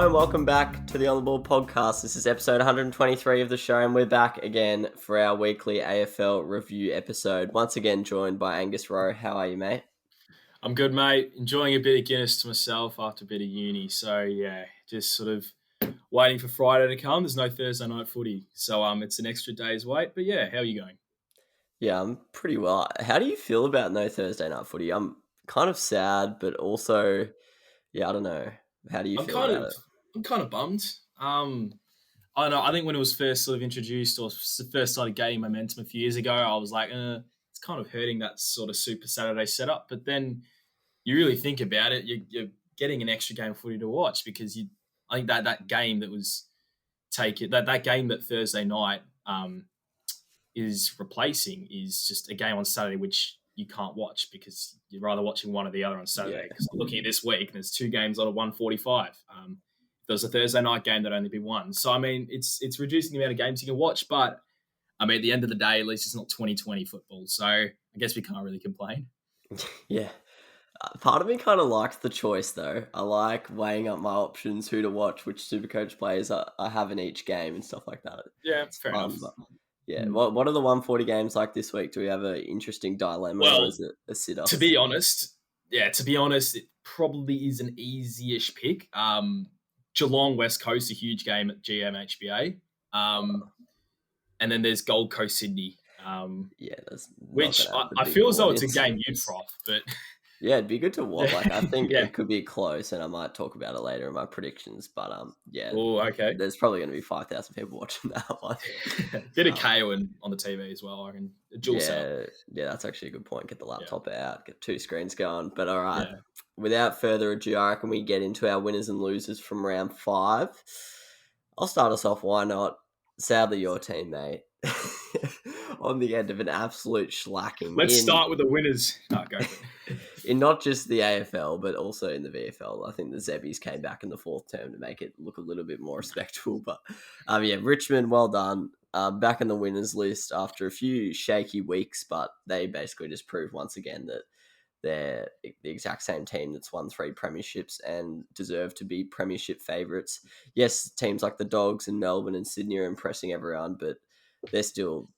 Hello and welcome back to the On The Ball podcast. This is episode 123 of the show and we're back again for our weekly AFL review episode. Once again joined by Angus Rowe. How are you, mate? I'm good, mate. Enjoying a bit of Guinness to myself after a bit of uni. So, yeah, just sort of waiting for Friday to come. There's no Thursday night footy. So, it's an extra day's wait. But, yeah, how are you going? Yeah, I'm pretty well. How do you feel about no Thursday night footy? I'm kind of sad, but also, I don't know. How do you feel about it? I'm kind of bummed. I don't know. I think when it was first sort of introduced or first started gaining momentum a few years ago, I was like, it's kind of hurting that sort of Super Saturday setup. But then you really think about it, you're getting an extra game of footy to watch because I think that game that was that game that Thursday night is replacing is just a game on Saturday which you can't watch because you're rather watching one or the other on Saturday. Because looking at this week, there's two games on a 1:45. There was a Thursday night game that only be one. So, I mean, it's reducing the amount of games you can watch, but, I mean, at the end of the day, at least it's not 2020 football. So, I guess we can't really complain. Yeah. Part of me kind of likes the choice, though. I like weighing up my options, who to watch, which Supercoach players I have in each game and stuff like that. Yeah, it's fair enough. But, yeah, what are the 140 games like this week? Do we have an interesting dilemma or is it a sitter? To be honest, it probably is an easy-ish pick. Geelong West Coast, a huge game at GMHBA. And then there's Gold Coast Sydney. That's which I feel as though it's a game you'd froth, but yeah, it'd be good to watch. Like, I think it could be close, and I might talk about it later in my predictions. But Oh, okay. There's probably going to be 5,000 people watching that one. Bit of KO on the TV as well. I reckon a dual setup. Yeah, that's actually a good point. Get the laptop out, get two screens going. But all right, without further ado, I reckon we get into our winners and losers from round 5. I'll start us off. Why not? Sadly, your team, mate. On the end of an absolute shellacking. Let's start with the winners. No, go for it. In not just the AFL, but also in the VFL. I think the Zebbies came back in the fourth term to make it look a little bit more respectable. But Richmond, well done. Back in the winners list after a few shaky weeks, but they basically just proved once again that they're the exact same team that's won 3 premierships and deserve to be premiership favourites. Yes, teams like the Dogs and Melbourne and Sydney are impressing everyone, but they're still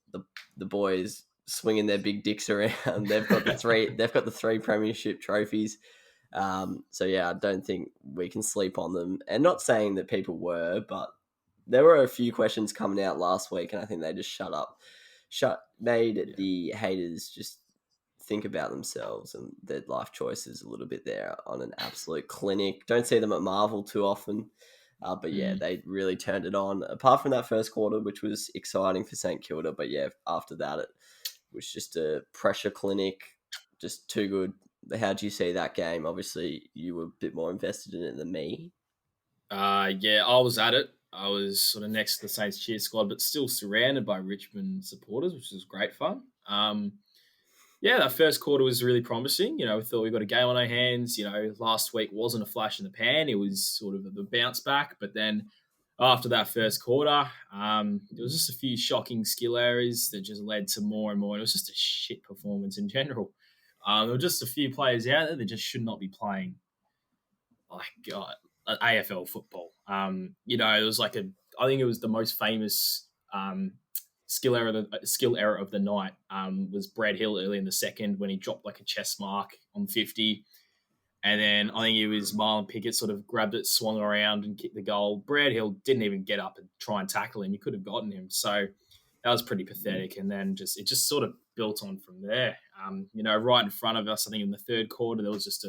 the boys swinging their big dicks around. They've got the 3 premiership trophies. I don't think we can sleep on them. And not saying that people were, but there were a few questions coming out last week, and I think they just made the haters just think about themselves and their life choices a little bit there on an absolute clinic. Don't see them at Marvel too often. They really turned it on. Apart from that first quarter, which was exciting for St Kilda. But after that, it was just a pressure clinic, just too good. How do you see that game? Obviously, you were a bit more invested in it than me. I was at it. I was sort of next to the Saints cheer squad, but still surrounded by Richmond supporters, which was great fun. That first quarter was really promising. We thought we got a game on our hands. Last week wasn't a flash in the pan. It was sort of the bounce back. But then after that first quarter, there was just a few shocking skill errors that just led to more and more. It was just a shit performance in general. There were just a few players out there that just should not be playing, AFL football. It was I think it was the most famous skill error of the night was Brad Hill early in the second when he dropped like a chest mark on 50. And then I think it was Marlon Pickett sort of grabbed it, swung around and kicked the goal. Brad Hill didn't even get up and try and tackle him. You could have gotten him. So that was pretty pathetic. And then it just sort of built on from there. Right in front of us, I think in the third quarter, it was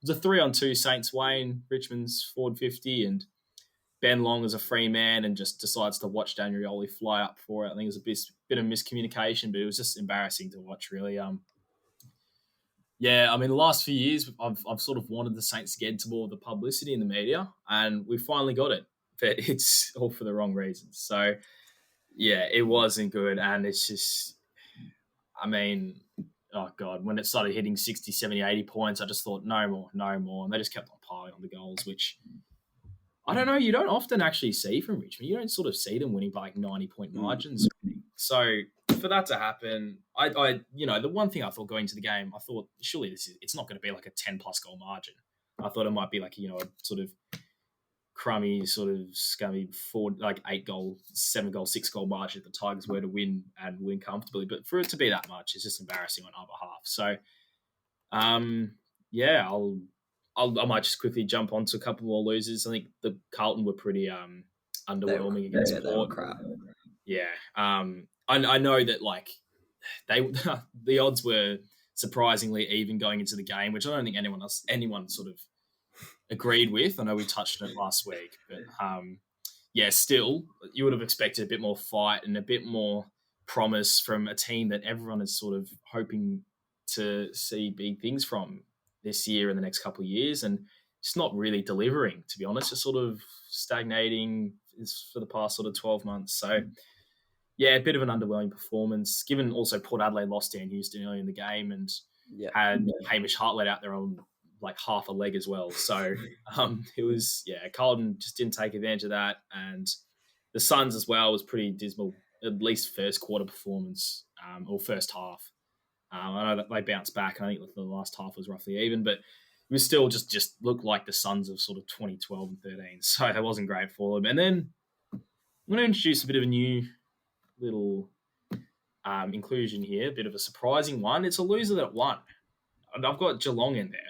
a 3-on-2 Saints Wayne, Richmond's forward 50, and Ben Long is a free man and just decides to watch Daniel Rioli fly up for it. I think it was a bit of miscommunication, but it was just embarrassing to watch, really. The last few years, I've sort of wanted the Saints to get into more of the publicity in the media, and we finally got it. But it's all for the wrong reasons. So, it wasn't good, and it's just, oh, God, when it started hitting 60, 70, 80 points, I just thought, no more. And they just kept on piling on the goals, which I don't know, you don't often actually see from Richmond. You don't sort of see them winning by 90-point margins. So for that to happen, I the one thing I thought going into the game, I thought surely it's not going to be like a 10-plus goal margin. I thought it might be like, a sort of crummy, sort of scummy 8-goal, 7-goal, 6-goal margin the Tigers were to win and win comfortably. But for it to be that much, it's just embarrassing on our behalf. So, I might just quickly jump onto a couple more losers. I think the Carlton were pretty underwhelming against Port. They were crap. Yeah. I know that like the odds were surprisingly even going into the game, which I don't think anyone sort of agreed with. I know we touched on it last week, but still you would have expected a bit more fight and a bit more promise from a team that everyone is sort of hoping to see big things from this year and the next couple of years, and it's not really delivering, to be honest. It's sort of stagnating for the past sort of 12 months. So, yeah, a bit of an underwhelming performance, given also Port Adelaide lost Dan Houston early in the game and had Hamish Hartlett out there on like half a leg as well. So it was, Carlton just didn't take advantage of that. And the Suns as well was pretty dismal, at least first quarter performance or first half. I know that they bounced back, and I think the last half was roughly even, but it was still just looked like the Suns of sort of 2012 and 13. So that wasn't great for them. And then I'm going to introduce a bit of a new little inclusion here, a bit of a surprising one. It's a loser that won. And I've got Geelong in there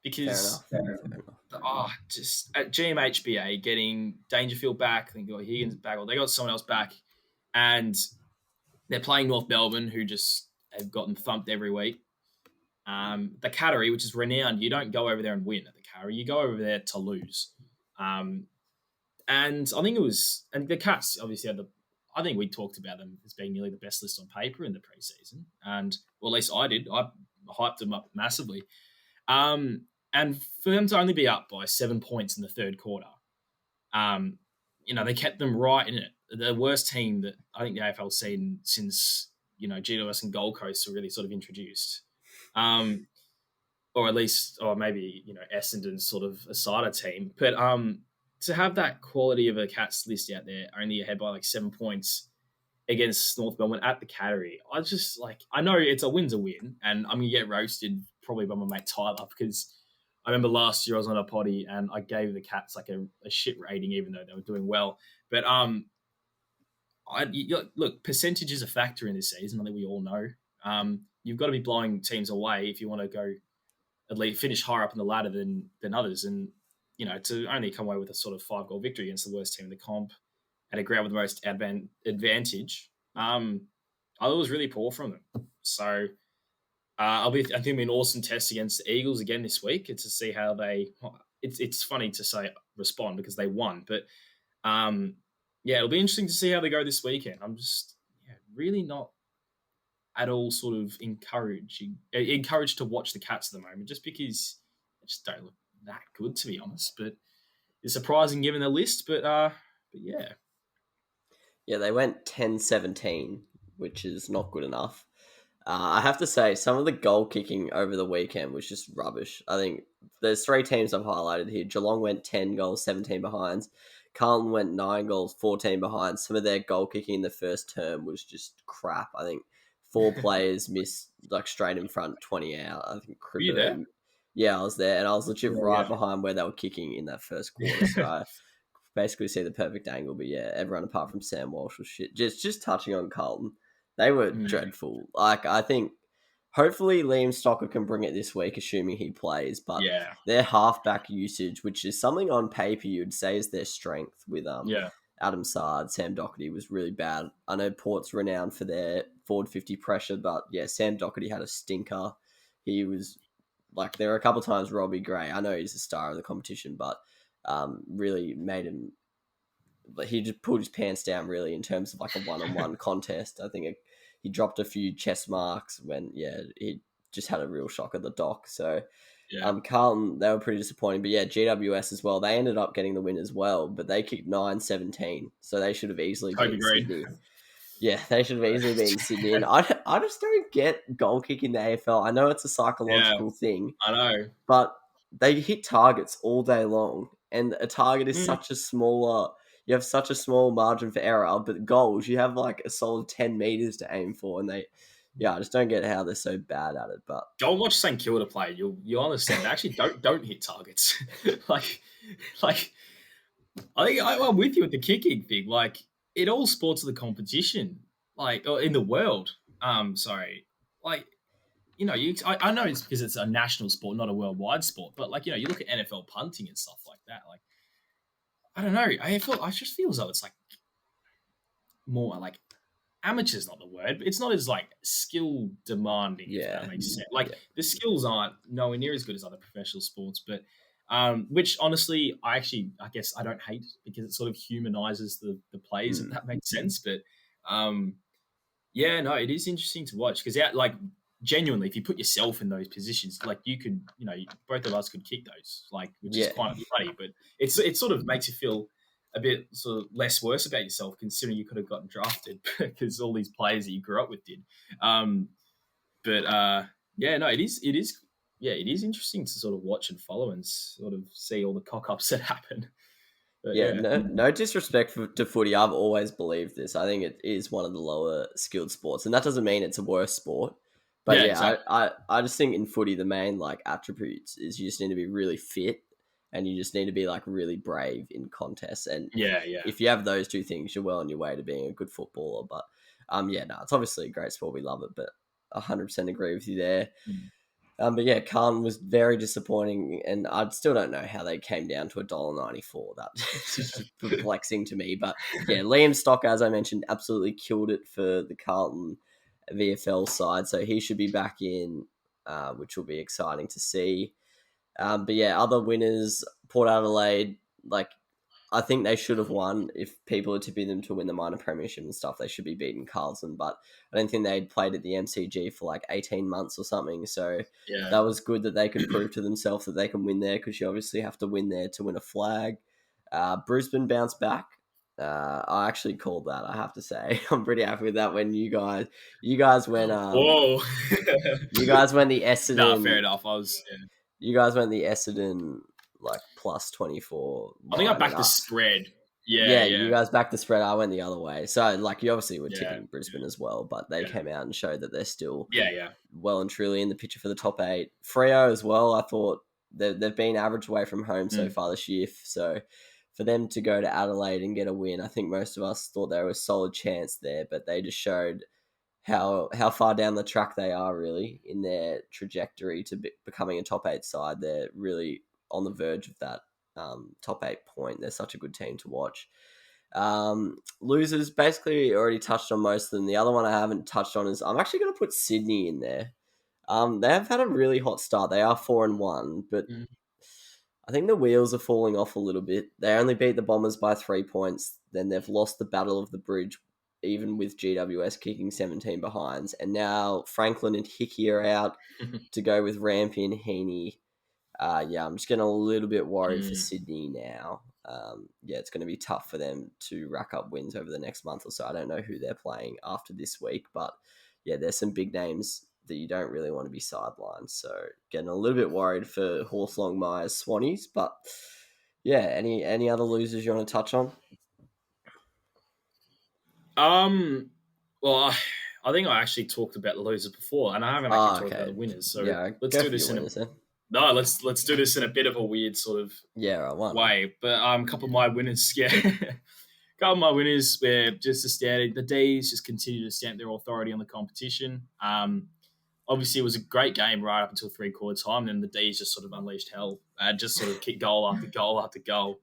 because just at GMHBA getting Dangerfield back, I think they got Higgins back, or they got someone else back, and they're playing North Melbourne, who just have gotten thumped every week. The Cattery, which is renowned, you don't go over there and win at the Cattery. You go over there to lose. And I think and the Cats obviously I think we talked about them as being nearly the best list on paper in the preseason. And, well, at least I did. I hyped them up massively. And for them to only be up by 7 points in the third quarter, they kept them right in it. The worst team that I think the AFL's seen since, GWS and Gold Coast were really sort of introduced. Or maybe, Essendon's sort of a cider team. But to have that quality of a Cats list out there, only ahead by like 7 points against North Melbourne at the Cattery, I know it's a win's a win, and I'm going to get roasted probably by my mate Tyler, because I remember last year I was on a potty and I gave the Cats like a shit rating, even though they were doing well. But look, percentage is a factor in this season. I think we all know. You've got to be blowing teams away if you want to go at least finish higher up in the ladder than others. And, to only come away with a sort of 5-goal victory against the worst team in the comp at a ground with the most advantage, I thought it was really poor from them. So I think it'll be an awesome test against the Eagles again this week to see how it's funny to say respond because they won, but it'll be interesting to see how they go this weekend. I'm just really not at all sort of encouraged to watch the Cats at the moment, just because they just don't look that good, to be honest. But it's surprising given the list, but yeah. Yeah, they went 10-17, which is not good enough. I have to say, some of the goal kicking over the weekend was just rubbish. I think there's 3 teams I've highlighted here. Geelong went 10 goals, 17 behinds. Carlton went 9 goals, 14 behind. Some of their goal kicking in the first term was just crap. I think 4 players missed like straight in front, 20 out. I think Were you there? Yeah, I was there, and I was legit behind where they were kicking in that first quarter. So I basically see the perfect angle. But yeah, everyone apart from Sam Walsh was shit. Just touching on Carlton, they were dreadful. Like, I think hopefully Liam Stocker can bring it this week, assuming he plays. But their halfback usage, which is something on paper you'd say is their strength with Adam Sard, Sam Doherty, was really bad. I know Port's renowned for their forward 50 pressure, but yeah, Sam Doherty had a stinker. He was like, there were a couple of times Robbie Gray, I know he's the star of the competition, but really made him, he just pulled his pants down really in terms of like a one-on-one contest. I think he dropped a few chest marks when, he just had a real shock at the dock. So Carlton, they were pretty disappointing. But yeah, GWS as well, they ended up getting the win as well, but they kicked 9-17. So they should have easily been Sydney. Yeah, they should have easily been Sydney. And I just don't get goal kick in the AFL. I know it's a psychological thing. I know. But they hit targets all day long. And a target is such a smaller... You have such a small margin for error, but goals, you have like a solid 10 meters to aim for, and I just don't get how they're so bad at it. But go and watch St Kilda play. You'll understand. They actually don't hit targets. like I think I'm with you with the kicking thing. Like in all sports of the competition, like or in the world. Sorry, like I know it's because it's a national sport, not a worldwide sport. But like you look at NFL punting and stuff like that. Like I don't know, I just feel as though it's like more like amateur's not the word, but it's not as like skill demanding, if that Yeah, makes sense. Like yeah. the skills aren't nowhere near as good as other professional sports, but which honestly, I guess I don't hate because it sort of humanizes the players, if Mm. that makes sense. But um, yeah, no, it is interesting to watch because like genuinely, if you put yourself in those positions, like you could, both of us could kick those, like which is Yeah. quite funny. But it sort of makes you feel a bit sort of less worse about yourself, considering you could have gotten drafted because all these players that you grew up with did. Um, but yeah, no, it is interesting to sort of watch and follow and sort of see all the cock ups that happen. But Yeah, yeah, no disrespect to footy. I've always believed this. I think it is one of the lower skilled sports, and that doesn't mean it's a worse sport. But yeah, yeah, exactly. I just think in footy the main like attributes is you just need to be really fit, and you just need to be like really brave in contests. And Yeah, yeah. if you have those two things, you're well on your way to being a good footballer. But yeah, no, it's obviously a great sport. We love it, but 100% agree with you there. Mm. But yeah, Carlton was very disappointing, and I still don't know how they came down to $1.94. That's just perplexing to me. But yeah, Liam Stock, as I mentioned, absolutely killed it for the Carlton VFL side, so he should be back in, which will be exciting to see. But yeah, other winners, Port Adelaide, like I think they should have won. If people are tipping them to win the minor premiership and stuff, they should be beating Carlton. But I don't think they'd played at the MCG for like 18 months or something. So Yeah. that was good that they could prove to themselves that they can win there, because you obviously have to win there to win a flag. Brisbane bounced back. I actually called that, I have to say. I'm pretty happy with that. When you guys went Whoa. you guys went the Nah, fair Essendon, enough. Yeah. you guys went the Essendon like plus 24 I think I line, and backed the spread. Yeah, yeah, you yeah, guys backed the spread. I went the other way. So, like, you obviously were yeah, tipping Brisbane as well, but they yeah, came out and showed that they're still yeah, yeah. well and truly in the picture for the top eight. Freo as well. I thought they've been average away from home so Mm. far this year. So, for them to go to Adelaide and get a win, I think most of us thought there was a solid chance there, but they just showed how far down the track they are really in their trajectory to becoming a top eight side. They're really on the verge of that top 8 point. They're such a good team to watch. Losers, basically already touched on most of them. The other one I haven't touched on is I'm actually going to put Sydney in there. They have had a really hot start. They are 4-1, but Mm. I think the wheels are falling off a little bit. They only beat the Bombers by 3 points. Then they've lost the Battle of the Bridge, even with GWS kicking 17 behinds. And now Franklin and Hickey are out to go with Rampy and Heaney. Yeah, I'm just getting a little bit worried for Mm. Sydney now. Yeah, it's going to be tough for them to rack up wins over the next month or so. I don't know who they're playing after this week, but yeah, there's some big names that you don't really want to be sidelined. So getting a little bit worried for Horse Myers Swannies, but yeah, any other losers you want to touch on? Um. Well, I think I actually talked about the losers before, and I haven't actually talked about Okay. the winners. So Yeah, let's go do for this your in a winners then. no. Let's do this in a bit of a weird sort of Yeah, right, why not? way. But a couple of my winners, yeah. Couple of my winners were just the standard. The D's just continue to stamp their authority on the competition. Obviously, it was a great game right up until 3/4 time. Then the D's just sort of unleashed hell, just sort of kicked goal after goal after goal.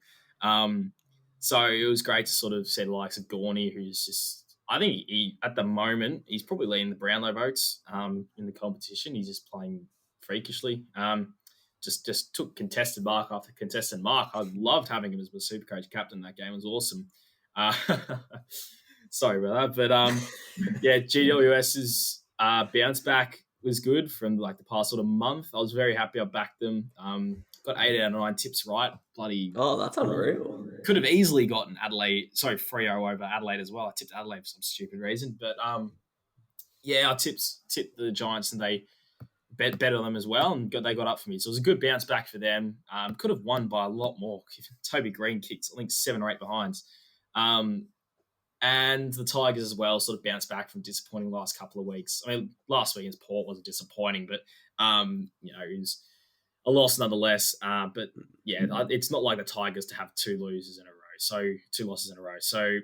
So it was great to sort of see the likes of Gorney, who's just, I think he at the moment he's probably leading the Brownlow votes in the competition. He's just playing freakishly. Just took contested mark after contested mark. I loved having him as my Supercoach captain. That game was awesome. Uh, sorry about that, but yeah, GWS's bounce back was good from like the past sort of month. I was very happy I backed them. Got 8 out of 9 tips right. Bloody Oh, that's unreal. could have easily gotten Freo over Adelaide as well. I tipped Adelaide for some stupid reason, but yeah, I tipped the Giants and they bet better them as well, and they got up for me. So it was a good bounce back for them. Could have won by a lot more. Toby Green kicked, I think, 7 or 8 behinds. And the Tigers as well sort of bounced back from disappointing last couple of weeks. I mean, last weekend's Port wasn't disappointing, but it was a loss nonetheless. But yeah, it's not like the Tigers to have 2 losers in a row. so 2 losses in a row. So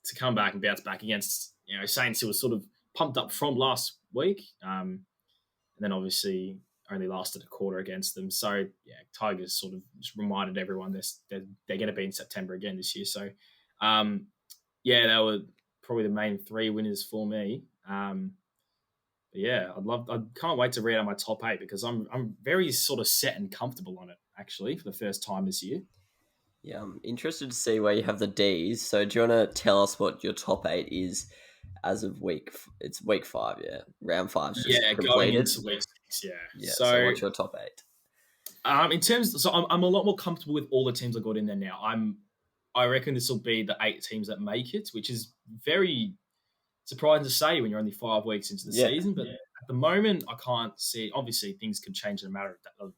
to come back and bounce back against, Saints, who was sort of pumped up from last week, and then obviously only lasted a quarter against them. So Tigers sort of just reminded everyone they're going to be in September again this year. So they were probably the main 3 winners for me. I can't wait to read out my top 8 because I'm very sort of set and comfortable on it actually for the first time this year. Yeah, I'm interested to see where you have the D's. So do you want to tell us what your top 8 is as of it's week 5, yeah. Round 5's just completed. Going into week 6, yeah. Yeah, so what's your top 8? In terms, so I'm a lot more comfortable with all the teams I got in there now. I reckon this will be the 8 teams that make it, which is very surprising to say when you're only 5 weeks into the season. But at the moment, I can't see. Obviously, things could change in a matter of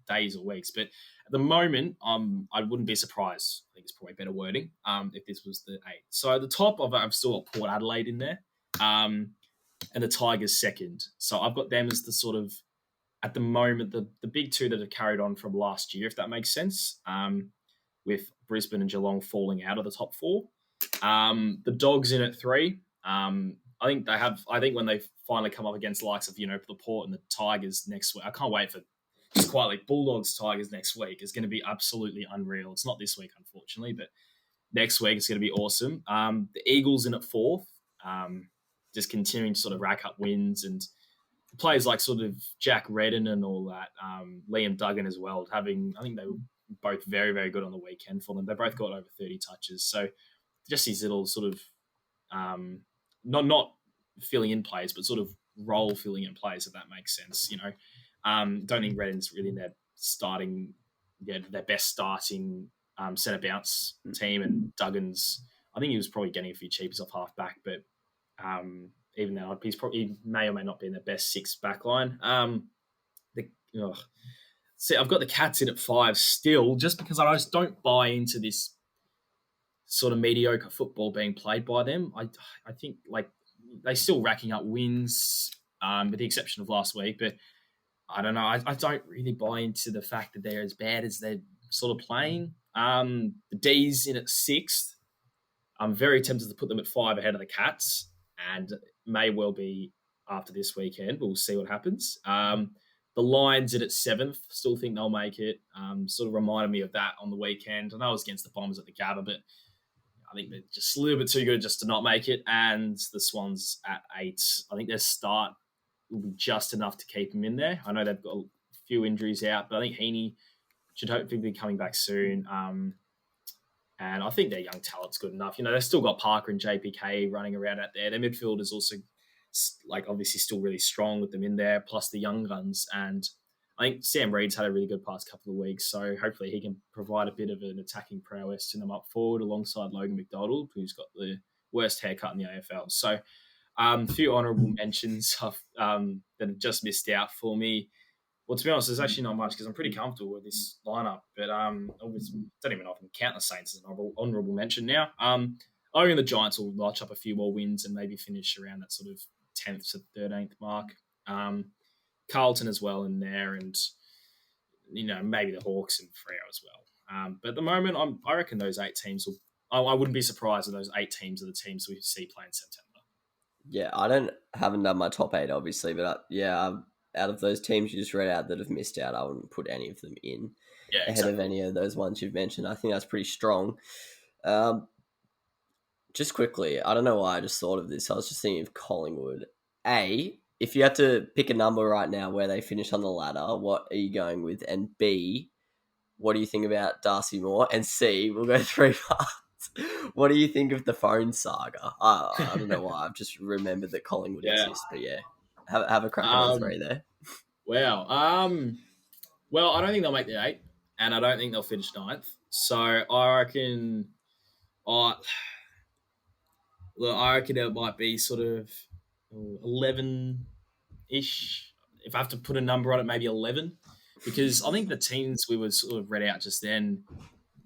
days or weeks. But at the moment, I wouldn't be surprised. I think it's probably better wording if this was the 8. So at the top of it, I've still got Port Adelaide in there, and the Tigers second. So I've got them as the sort of, at the moment, the big 2 that have carried on from last year, if that makes sense, with Brisbane and Geelong falling out of the top 4. The Dogs in at 3. I think when they finally come up against the likes of, the Port and the Tigers next week, I can't wait for just quietly Bulldogs Tigers next week is going to be absolutely unreal. It's not this week, unfortunately, but next week it's going to be awesome. The Eagles in at 4th, just continuing to sort of rack up wins, and players like sort of Jack Redden and all that, Liam Duggan as well, I think they were both very, very good on the weekend for them. They both got over 30 touches. So just these little sort of not filling in plays, but sort of role filling in plays, if that makes sense. Don't think Redden's really their best starting centre bounce team, and Duggan's, I think he was probably getting a few cheapers off half back, but even though he may or may not be in the best 6 back line. See, I've got the Cats in at 5 still, just because I just don't buy into this sort of mediocre football being played by them. I think like they're still racking up wins, with the exception of last week, but I don't know. I don't really buy into the fact that they're as bad as they're sort of playing. The D's in at 6th. I'm very tempted to put them at 5 ahead of the Cats, and may well be after this weekend. We'll see what happens. The Lions in at 7th. Still think they'll make it. Sort of reminded me of that on the weekend. I know I was against the Bombers at the Gabba, but I think they're just a little bit too good just to not make it. And the Swans at 8. I think their start will be just enough to keep them in there. I know they've got a few injuries out, but I think Heaney should hopefully be coming back soon. And I think their young talent's good enough. They've still got Parker and JPK running around out there. Their midfield is also, obviously still really strong with them in there, plus the young guns. And I think Sam Reid's had a really good past couple of weeks, so hopefully he can provide a bit of an attacking prowess to them up forward alongside Logan McDonald, who's got the worst haircut in the AFL. So a few honourable mentions that have just missed out for me. Well, to be honest, there's actually not much because I'm pretty comfortable with this lineup. But obviously, don't even know if I can count the Saints as an honourable mention now. I reckon the Giants will notch up a few more wins and maybe finish around that sort of 10th to 13th mark. Carlton as well in there, and maybe the Hawks and Freo as well. But at the moment, I reckon those 8 teams will. I wouldn't be surprised if those 8 teams are the teams we see play in September. Yeah, I haven't done my top 8 obviously, but out of those teams you just read out that have missed out, I wouldn't put any of them in ahead of any of those ones you've mentioned. I think that's pretty strong. Just quickly, I don't know why I just thought of this. I was just thinking of Collingwood. A, if you had to pick a number right now where they finish on the ladder, what are you going with? And B, what do you think about Darcy Moore? And C, we'll go 3 parts. What do you think of the phone saga? I don't know why. I've just remembered that Collingwood exists, but have a crack on all 3 there. Wow. Well, I don't think they'll make the 8, and I don't think they'll finish 9th. So I reckon, it might be sort of 11-ish. If I have to put a number on it, maybe 11, because I think the teams we were sort of read out just then,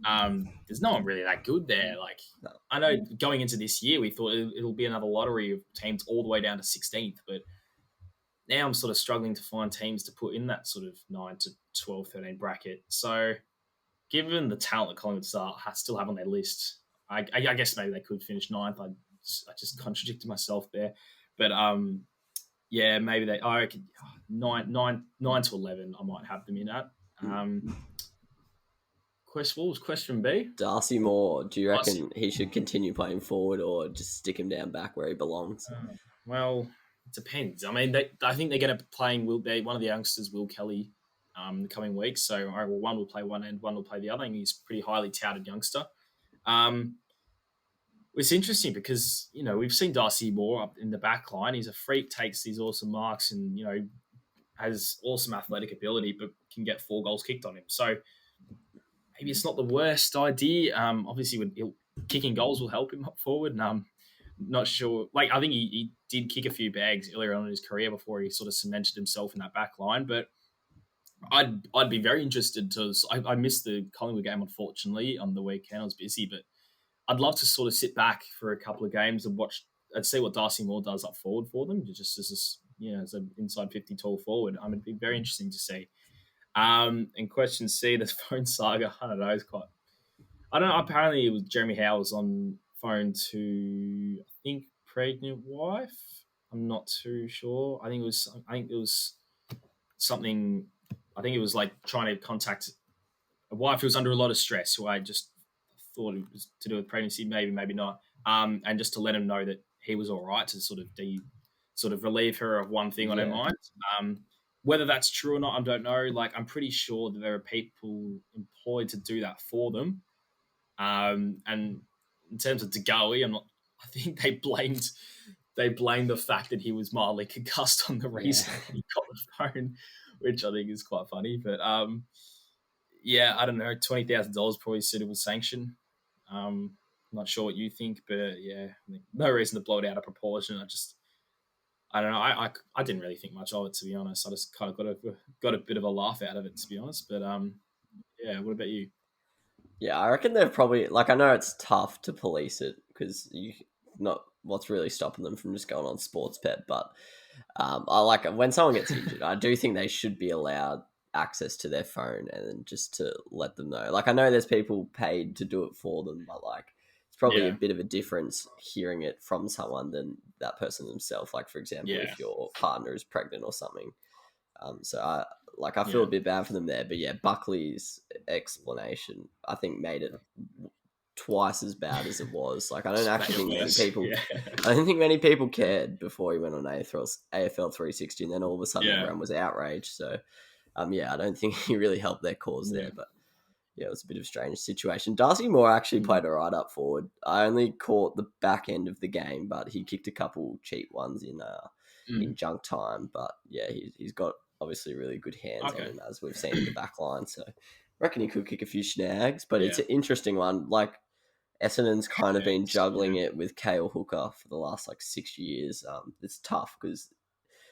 there's no one really that good there. No. I know going into this year, we thought it'll be another lottery of teams all the way down to 16th, but now I'm sort of struggling to find teams to put in that sort of 9 to 12, 13 bracket. So given the talent that Collingwood still have on their list, I guess maybe they could finish ninth. I just contradicted myself there, but yeah, maybe they. I reckon 9 to 11. I might have them in at. What was question B? Darcy Moore, do you Darcy. reckon he should continue playing forward or just stick him down back where he belongs? Well, it depends. I mean, I think they're going to be playing one of the youngsters, Will Kelly, the coming weeks. So one will play one end, one will play the other. And he's a pretty highly touted youngster. It's interesting because, we've seen Darcy Moore up in the back line. He's a freak, takes these awesome marks and, has awesome athletic ability, but can get 4 goals kicked on him. So maybe it's not the worst idea. Obviously, kicking goals will help him up forward. And not sure. Like, I think he did kick a few bags earlier on in his career before he sort of cemented himself in that back line. But I'd be very interested to. I missed the Collingwood game, unfortunately, on the weekend. I was busy, but I'd love to sort of sit back for a couple of games and watch and see what Darcy Moore does up forward for them, just as an inside 50 tall forward. It'd be very interesting to see. And question C, the phone saga. I don't know. It's quite. I don't know. Apparently, it was Jeremy Howe was on phone to, I think, pregnant wife. I'm not too sure. I think it was something. I think it was like trying to contact a wife who was under a lot of stress, who I just thought it was to do with pregnancy, maybe not, and just to let him know that he was all right, to sort of relieve her of one thing on her mind. Whether that's true or not, I don't know. Like, I'm pretty sure that there are people employed to do that for them. And in terms of DeGoey, I think they blamed the fact that he was mildly concussed on the reason he got the phone, which I think is quite funny. But I don't know, $20,000 probably suitable sanction. I'm not sure what you think, but no reason to blow it out of proportion. I don't know. I didn't really think much of it, to be honest. I just kind of got a bit of a laugh out of it, to be honest. But what about you? Yeah, I reckon they're probably, like, I know it's tough to police it because not what's really stopping them from just going on Sportsbet, but I like it when someone gets injured. I do think they should be allowed access to their phone and just to let them know. Like, I know there's people paid to do it for them, but like, it's probably a bit of a difference hearing it from someone than that person themselves. Like, for example, if your partner is pregnant or something. So I feel a bit bad for them there, but Buckley's explanation, I think, made it twice as bad as it was. Like, I don't actually think many people, I don't think many people cared before he went on AFL 360, and then all of a sudden everyone was outraged. So, I don't think he really helped their cause there, but it was a bit of a strange situation. Darcy Moore actually played all right up forward. I only caught the back end of the game, but he kicked a couple cheap ones in junk time. But he's got obviously really good hands on him, as we've seen in the back line. So I reckon he could kick a few snags, but it's an interesting one. Like, Essendon's kind of been juggling it with Cale Hooker for the last 6 years. It's tough because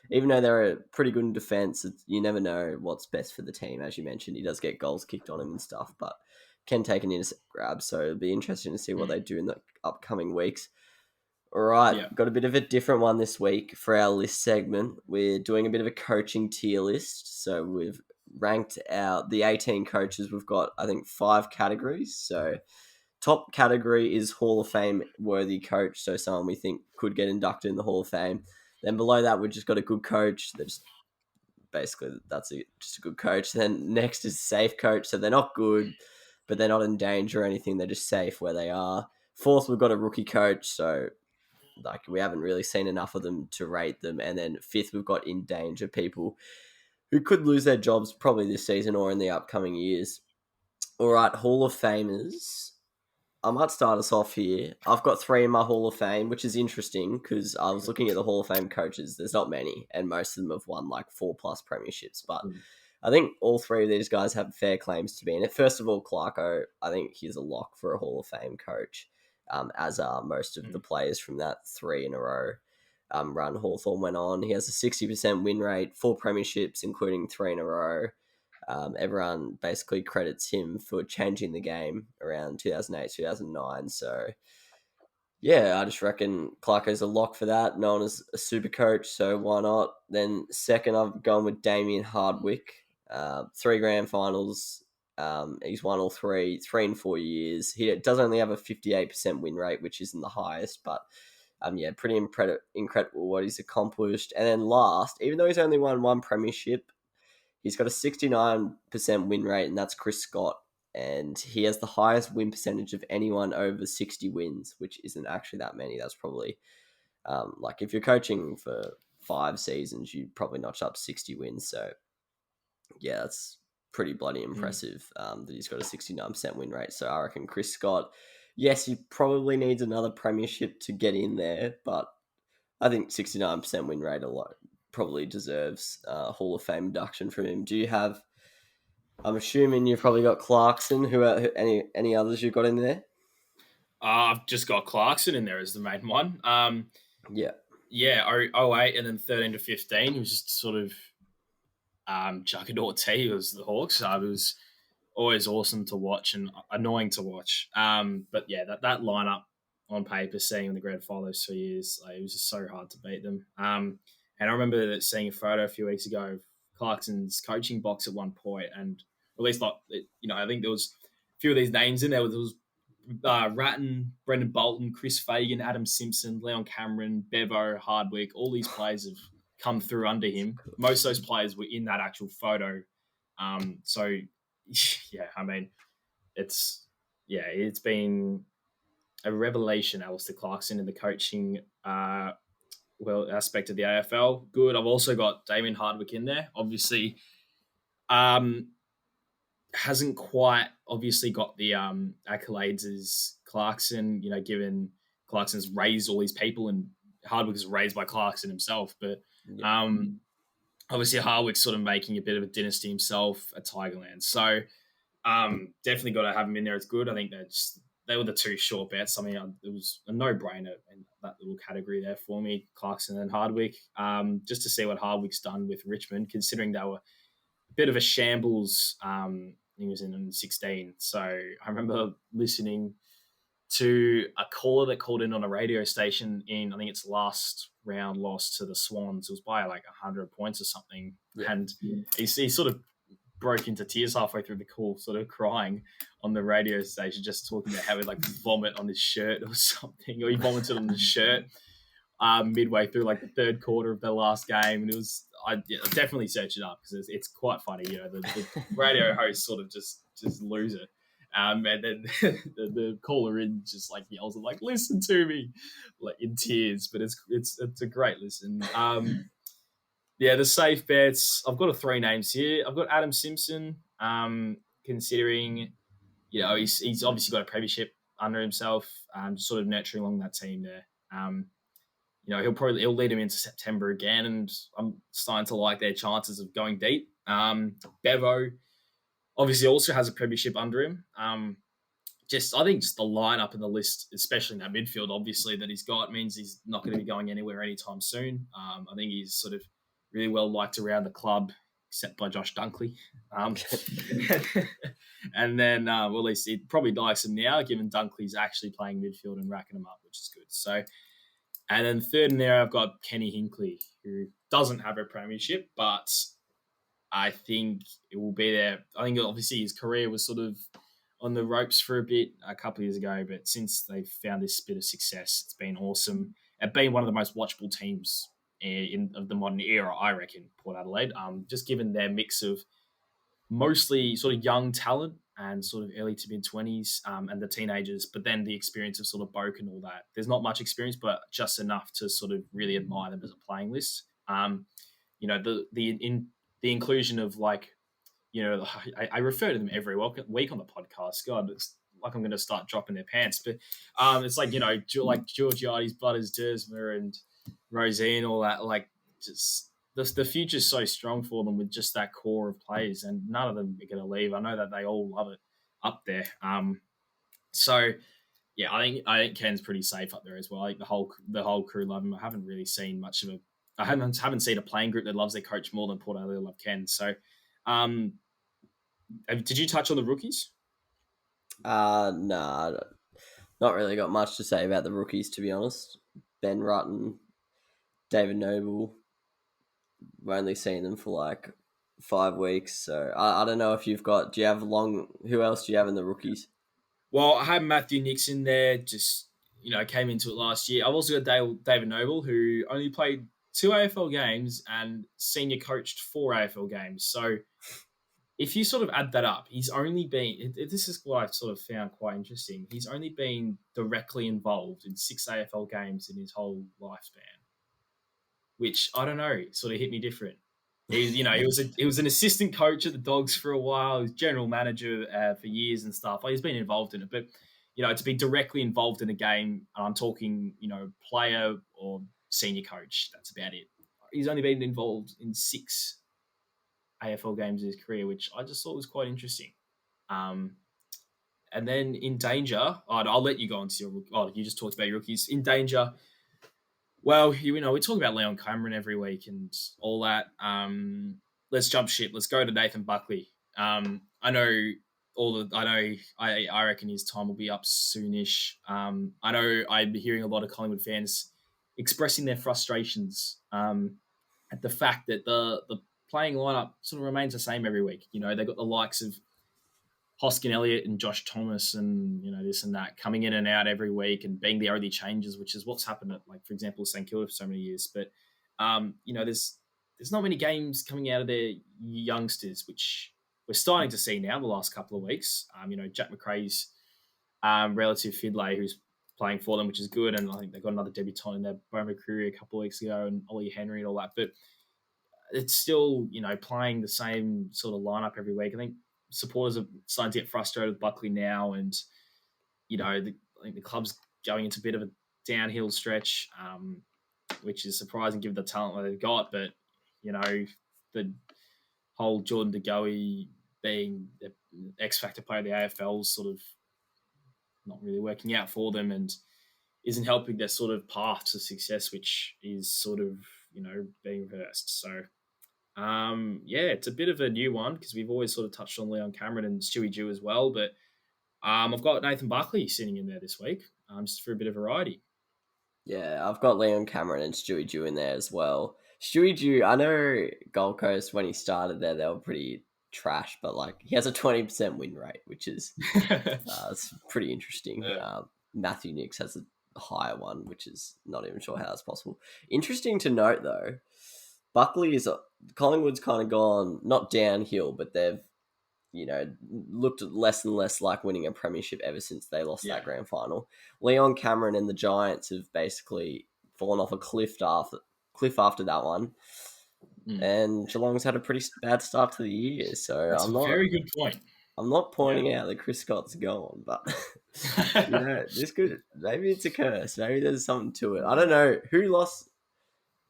even though they're pretty good in defence, you never know what's best for the team. As you mentioned, he does get goals kicked on him and stuff, but can take an intercept grab. So it'll be interesting to see what they do in the upcoming weeks. All right, got a bit of a different one this week for our list segment. We're doing a bit of a coaching tier list. So we've ranked out the 18 coaches. We've got, I think, 5 categories. So top category is Hall of Fame worthy coach. So someone we think could get inducted in the Hall of Fame. Then below that, we've just got a good coach. That's just a good coach. Then next is safe coach. So they're not good, but they're not in danger or anything. They're just safe where they are. Fourth, we've got a rookie coach. So we haven't really seen enough of them to rate them. And then fifth, we've got in danger people who could lose their jobs probably this season or in the upcoming years. All right, Hall of Famers. I might start us off here. I've got 3 in my Hall of Fame, which is interesting because I was looking at the Hall of Fame coaches. There's not many, and most of them have won 4+ premierships. But I think all 3 of these guys have fair claims to be in it. First of all, Clarko, I think he's a lock for a Hall of Fame coach, as are most of the players from that 3 in a row run Hawthorn went on. He has a 60% win rate, 4 premierships, including 3 in a row. Everyone basically credits him for changing the game around 2008, 2009. So, I just reckon Clarko's a lock for that, known as a super coach, so why not? Then second, I've gone with Damian Hardwick. 3 grand finals, He's won all three in 4 years. He does only have a 58% win rate, which isn't the highest, but pretty incredible what he's accomplished. And then last, even though he's only won one premiership, he's got a 69% win rate, and that's Chris Scott. And he has the highest win percentage of anyone over 60 wins, which isn't actually that many. That's probably, like if you're coaching for 5 seasons, you probably notch up 60 wins. So, yeah, that's pretty bloody impressive that he's got a 69% win rate. So I reckon Chris Scott, yes, he probably needs another premiership to get in there, but I think 69% win rate alone probably deserves a Hall of Fame induction from him. Do you have? I'm assuming you've probably got Clarkson. Any others you've got in there? I've just got Clarkson in there as the main one. Yeah. Yeah, 08 and then 13 to 15. He was just sort of juggernaut T was the Hawks. It was always awesome to watch and annoying to watch. But yeah, that lineup on paper, seeing in the grand final those 2 years, it was just so hard to beat them. And I remember seeing a photo a few weeks ago of Clarkson's coaching box at one point, and at least I think there was a few of these names in there. There was Ratton, Brendan Bolton, Chris Fagan, Adam Simpson, Leon Cameron, Bevo, Hardwick. All these players have come through under him. Most of those players were in that actual photo. So yeah, I mean, it's been a revelation, Alistair Clarkson, in the coaching aspect of the AFL. Good. I've also got Damian Hardwick in there. Obviously, hasn't quite obviously got the accolades as Clarkson. Given Clarkson's raised all these people and Hardwick is raised by Clarkson himself, but obviously Hardwick's sort of making a bit of a dynasty himself at Tigerland. So definitely got to have him in there. It's good. I think they were the two short bets. I mean, it was a no-brainer in that little category there for me, Clarkson and Hardwick. Just to see what Hardwick's done with Richmond, considering they were a bit of a shambles. He was in 16. So I remember listening to a caller that called in on a radio station in, I think it's last round loss to the Swans. It was by like 100 points or something. Yeah. And he sort of broke into tears halfway through the call, sort of crying on the radio station, just talking about how he'd like vomit on his shirt or something, or he vomited on his shirt midway through like the third quarter of the last game. And it was, I definitely search it up because it's quite funny. The radio host sort of just lose it. And then the caller in just like yells like, "Listen to me," like in tears. But it's a great listen. The safe bets. I've got 3 names here. I've got Adam Simpson. Considering, he's obviously got a premiership under himself. Sort of nurturing along that team there. He'll lead him into September again, and I'm starting to like their chances of going deep. Bevo obviously also has a premiership under him. I think just the lineup and the list, especially in that midfield, obviously that he's got, means he's not going to be going anywhere anytime soon. I think he's sort of really well liked around the club, except by Josh Dunkley. And then, at least he probably likes him now, given Dunkley's actually playing midfield and racking him up, which is good. So, and then third in there, I've got Kenny Hinkley, who doesn't have a premiership, but I think it will be there. I think obviously his career was sort of on the ropes for a bit a couple of years ago, but since they've found this bit of success, it's been awesome. It's been one of the most watchable teams of the modern era, I reckon, Port Adelaide. Just given their mix of mostly sort of young talent and sort of early to mid-20s and the teenagers, but then the experience of sort of Boak and all that. There's not much experience, but just enough to sort of really admire them as a playing list. The inclusion of like, I refer to them every week on the podcast. God, it's like I'm going to start dropping their pants. But it's like, like Georgiades, Butters, Dersma, and Rosie and all that. Like, just the future's so strong for them with just that core of players, and none of them are going to leave. I know that they all love it up there. So yeah, I think Ken's pretty safe up there as well. Like the whole crew love him. I haven't really seen much of I haven't seen a playing group that loves their coach more than Port Adelaide love Ken. So, did you touch on the rookies? Nah, not really got much to say about the rookies, to be honest. Ben Rutten, David Noble, we've only seen them for like 5 weeks. So I don't know if you've got. Do you have long? Who else do you have in the rookies? Well, I had Matthew Nixon there, just, came into it last year. I've also got David Noble, who only played 2 AFL games and senior coached 4 AFL games. So if you sort of add that up, he's only been, this is what I've sort of found quite interesting. He's only been directly involved in 6 AFL games in his whole lifespan, which I don't know, sort of hit me different. He was an assistant coach at the Dogs for a while. He was general manager for years and stuff. Like, he's been involved in it, but to be directly involved in a game, and I'm talking, player or senior coach, that's about it. He's only been involved in 6 AFL games in his career, which I just thought was quite interesting. And then in danger, I'll let you go on to your. Oh, you just talked about your rookies in danger. Well, we talk about Leon Cameron every week and all that. Let's jump ship. Let's go to Nathan Buckley. I reckon his time will be up soonish. I know I've been hearing a lot of Collingwood fans expressing their frustrations at the fact that the playing lineup sort of remains the same every week. They've got the likes of Hoskin Elliott and Josh Thomas and, this and that coming in and out every week and being the only changes, which is what's happened at, like, for example, St Kilda for so many years. But, there's not many games coming out of their youngsters, which we're starting to see now the last couple of weeks. Jack McRae's relative Fidley, who's playing for them, which is good. And I think they got another debutant in their Boma career a couple of weeks ago, and Ollie Henry and all that. But it's still, playing the same sort of lineup every week. I think supporters are starting to get frustrated with Buckley now, and I think the club's going into a bit of a downhill stretch, which is surprising given the talent that they've got. But the whole Jordan De Goey being the X Factor player of the AFL is sort of not really working out for them, and isn't helping their sort of path to success, which is sort of being reversed. So it's a bit of a new one because we've always sort of touched on Leon Cameron and Stewie Dew as well. But I've got Nathan Buckley sitting in there this week, just for a bit of variety. Yeah, I've got Leon Cameron and Stewie Dew in there as well. Stewie Dew, I know Gold Coast, when he started there, they were pretty trash, but like he has a 20% win rate, which is it's pretty interesting. Yeah. Matthew Nix has a higher one, which is not even sure how that's possible. Interesting to note though, Collingwood's kind of gone not downhill, but they've looked less and less like winning a premiership ever since they lost that grand final. Leon Cameron and the Giants have basically fallen off a cliff after that one. And Geelong's had a pretty bad start to the year, so That's a very good point. I'm not pointing out that Chris Scott's gone, but this could, maybe it's a curse. Maybe there's something to it. I don't know who lost.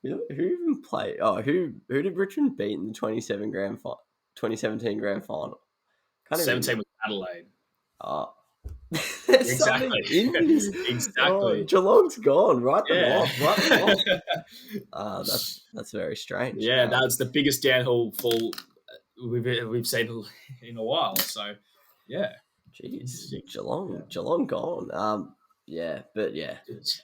Who even played? Oh, who did Richmond beat in the 2017 grand final? 17 with Adelaide. Oh. There's Exactly. something in this. Exactly. Geelong's gone. Write them off. That's very strange. Yeah, that's the biggest downhill fall we've seen in a while. So, yeah. Jeez, Geelong gone. That's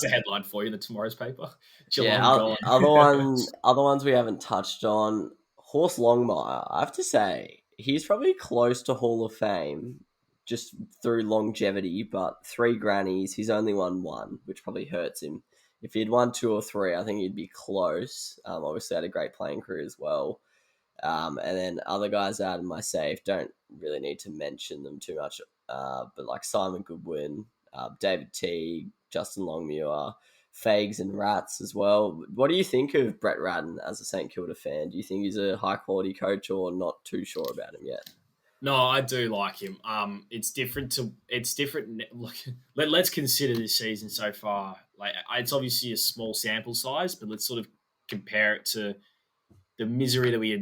a headline for you in tomorrow's paper. Geelong gone. Other ones we haven't touched on. Horst Longmire, I have to say, he's probably close to Hall of Fame just through longevity, but 3 grannies, he's only won 1, which probably hurts him. If he'd won 2 or 3, I think he'd be close. Obviously had a great playing career as well. And then other guys out in my save, don't really need to mention them too much, but like Simon Goodwin, David Teague, Justin Longmuir, Fags and Rats as well. What do you think of Brett Ratton as a St Kilda fan? Do you think he's a high quality coach or not too sure about him yet? No, I do like him. It's different. Look, let's consider this season so far. Like, it's obviously a small sample size, but let's sort of compare it to the misery that we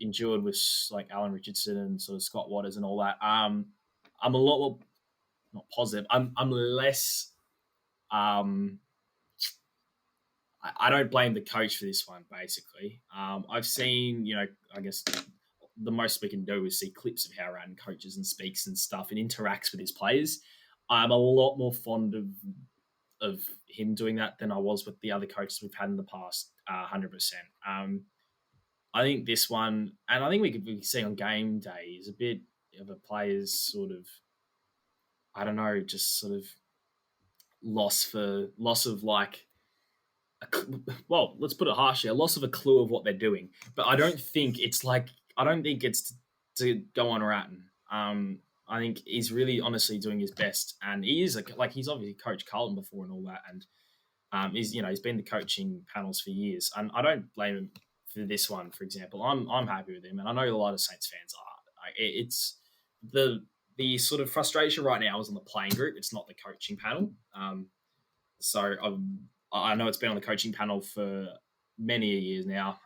endured with like Alan Richardson and sort of Scott Waters and all that. I'm a lot more not positive. I'm less. I don't blame the coach for this one. Basically, I've seen, I guess the most we can do is see clips of how Ratton coaches and speaks and stuff and interacts with his players. I'm a lot more fond of him doing that than I was with the other coaches we've had in the past. 100%. I think this one, and I think we could see on game day, is a bit of a player's sort of, I don't know, just sort of loss of like, well, let's put it harshly, a loss of a clue of what they're doing. But I don't think it's to go on ratting. I think he's really honestly doing his best, and he is he's obviously coached Carlton before and all that, and he's been the coaching panels for years, and I don't blame him for this one. For example, I'm happy with him, and I know a lot of Saints fans are. It's the sort of frustration right now is on the playing group. It's not the coaching panel. So I know it's been on the coaching panel for many years now,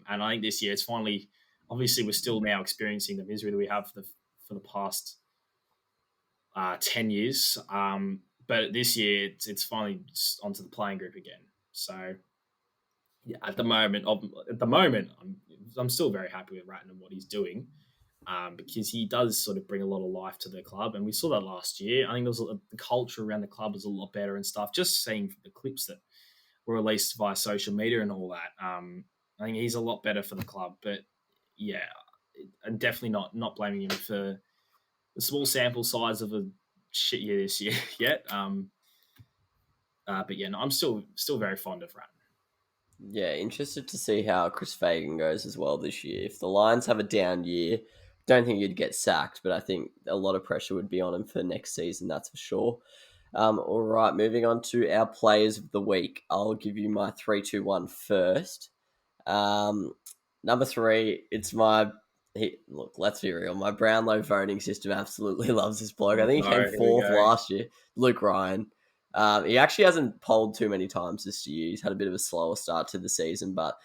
and I think this year it's finally. Obviously, we're still now experiencing the misery that we have for the past 10 years. But this year, it's finally onto the playing group again. So, yeah, at the moment, I'm still very happy with Ratton and what he's doing, because he does sort of bring a lot of life to the club, and we saw that last year. I think the culture around the club was a lot better and stuff. Just seeing the clips that were released via social media and all that, I think he's a lot better for the club. But yeah, I'm definitely not blaming him for the small sample size of a shit year this year yet. But yeah, no, I'm still very fond of Ratton. Yeah, interested to see how Chris Fagan goes as well this year. If the Lions have a down year, don't think he'd get sacked, but I think a lot of pressure would be on him for next season, that's for sure. All right, moving on to our players of the week. I'll give you my 3-2-1 first. Number 3, it's look, let's be real. My Brownlow voting system absolutely loves this bloke. I think he came 4th last year. Luke Ryan. He actually hasn't polled too many times this year. He's had a bit of a slower start to the season, but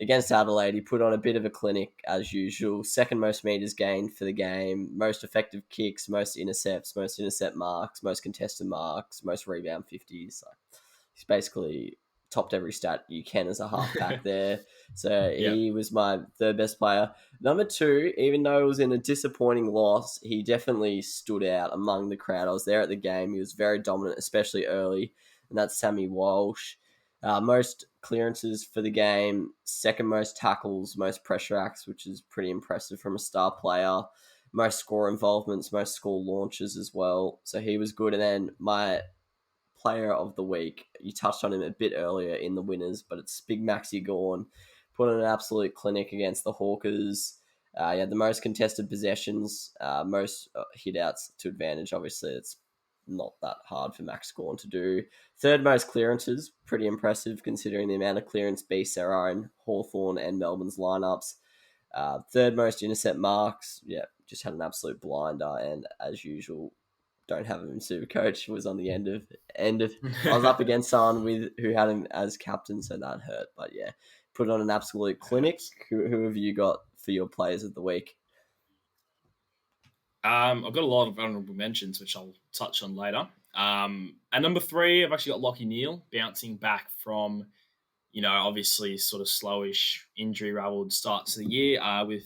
against Adelaide, he put on a bit of a clinic as usual. Second most meters gained for the game, most effective kicks, most intercepts, most intercept marks, most contested marks, most rebound 50s. He's basically topped every stat you can as a halfback there. So he was my third best player. Number 2, even though it was in a disappointing loss, he definitely stood out among the crowd. I was there at the game. He was very dominant, especially early, and that's Sammy Walsh. Most clearances for the game, second most tackles, most pressure acts, which is pretty impressive from a star player. Most score involvements, most score launches as well. So he was good. And then my player of the week, you touched on him a bit earlier in the winners, but it's Big Maxi Gawn. Put on an absolute clinic against the Hawkers. He had the most contested possessions, most hit-outs to advantage. Obviously, it's not that hard for Max Gawn to do. Third most clearances, pretty impressive considering the amount of clearance beasts there are in Hawthorn and Melbourne's lineups. Third most intercept marks, just had an absolute blinder, and as usual, don't have him in Supercoach. Was on the end of. I was up against someone who had him as captain, so that hurt. But yeah, put on an absolute clinic. Who have you got for your players of the week? I've got a lot of honourable mentions, which I'll touch on later. At number 3, I've actually got Lachie Neale bouncing back from, obviously sort of slowish, injury-ravelled start to the year with,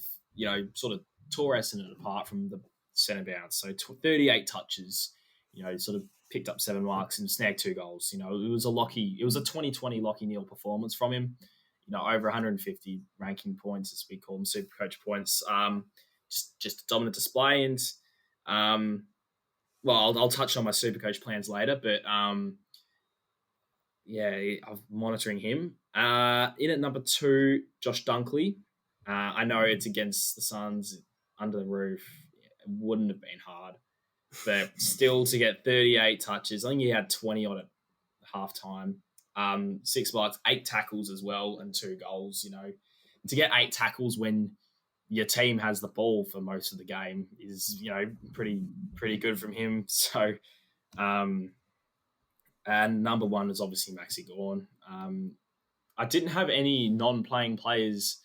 sort of Torres in it apart from the centre bounce. So 38 touches, sort of picked up 7 marks and snagged 2 goals. It was a 2020 Lachie Neale performance from him. Over 150 ranking points, as we call them, Supercoach points. Just a dominant display, and I'll touch on my Supercoach plans later, but I'm monitoring him. In at number 2, Josh Dunkley. I know it's against the Suns under the roof. It wouldn't have been hard, but still to get 38 touches, I think he had 20 on at halftime. 6 marks, 8 tackles as well, and 2 goals. To get 8 tackles when your team has the ball for most of the game is, pretty good from him. So, and number 1 is obviously Maxi Gawn. I didn't have any non-playing players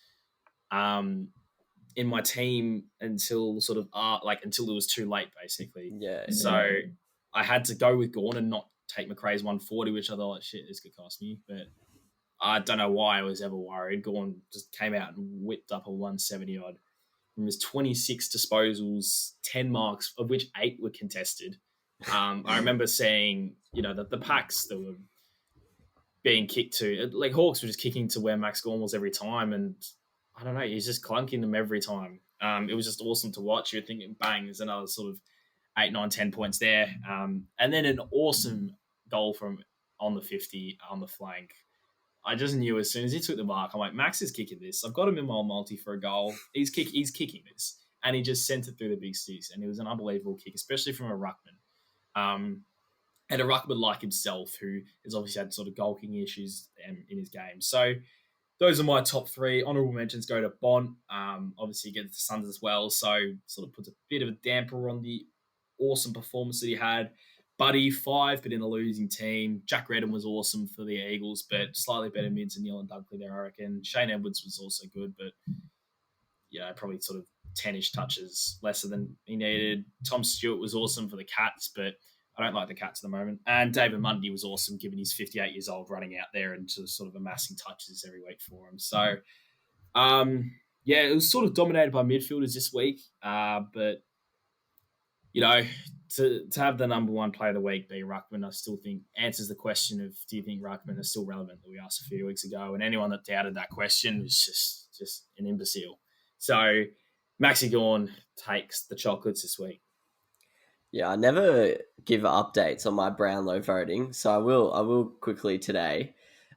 in my team until until it was too late, basically. Yeah. So I had to go with Gawn and not take McRae's 140, which I thought, shit, this could cost me. But I don't know why I was ever worried. Gawn just came out and whipped up a 170 odd. From his 26 disposals, 10 marks, of which 8 were contested. I remember seeing, the packs that were being kicked to, like Hawks were just kicking to where Max Gawn was every time. And I don't know, he's just clunking them every time. It was just awesome to watch. You're thinking, bang, there's another sort of 8, 9, 10 points there. And then an awesome goal from on the 50 on the flank. I just knew as soon as he took the mark, I'm like, Max is kicking this. I've got him in my multi for a goal. He's kicking this. And he just sent it through the big sticks. And it was an unbelievable kick, especially from a ruckman. And a ruckman like himself, who has obviously had sort of goalking issues in his game. So those are my top 3. Honourable mentions go to Bont. Obviously, he gets the Suns as well. So sort of puts a bit of a damper on the awesome performance that he had. Buddy, 5, but in a losing team. Jack Redden was awesome for the Eagles, but slightly better mids than Neil and Dunkley there, I reckon. Shane Edwards was also good, but probably sort of 10-ish touches lesser than he needed. Tom Stewart was awesome for the Cats, but I don't like the Cats at the moment. And David Mundy was awesome, given he's 58 years old, running out there and just sort of amassing touches every week for him. So, it was sort of dominated by midfielders this week, but to have the number 1 player of the week be Ruckman, I still think answers the question of, do you think Ruckman is still relevant that we asked a few weeks ago? And anyone that doubted that question was just an imbecile. So Maxi Gawn takes the chocolates this week. Yeah, I never give updates on my Brownlow voting, so I will quickly today.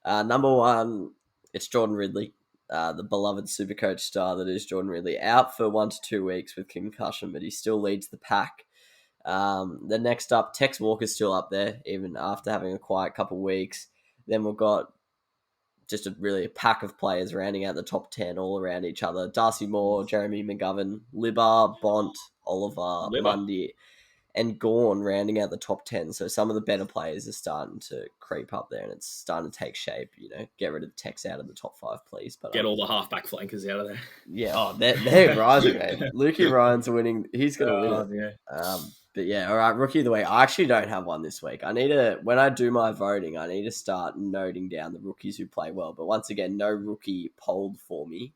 Number 1, it's Jordan Ridley, the beloved Supercoach star that is Jordan Ridley, out for 1 to 2 weeks with concussion, but he still leads the pack. The next up, Tex Walker's still up there, even after having a quiet couple of weeks. Then we've got just a pack of players rounding out the top 10 all around each other. Darcy Moore, Jeremy McGovern, Libbar, Bont, Oliver, Mundy, and Gawn rounding out the top 10. So some of the better players are starting to creep up there, and it's starting to take shape. Get rid of Tex out of the top 5, please. But get all the halfback flankers out of there. Yeah, they're rising, man. Lukey Ryan's winning. He's going to win it. Yeah. But yeah, all right, Rookie of the Week. I actually don't have one this week. When I do my voting, I need to start noting down the rookies who play well. But once again, no rookie polled for me,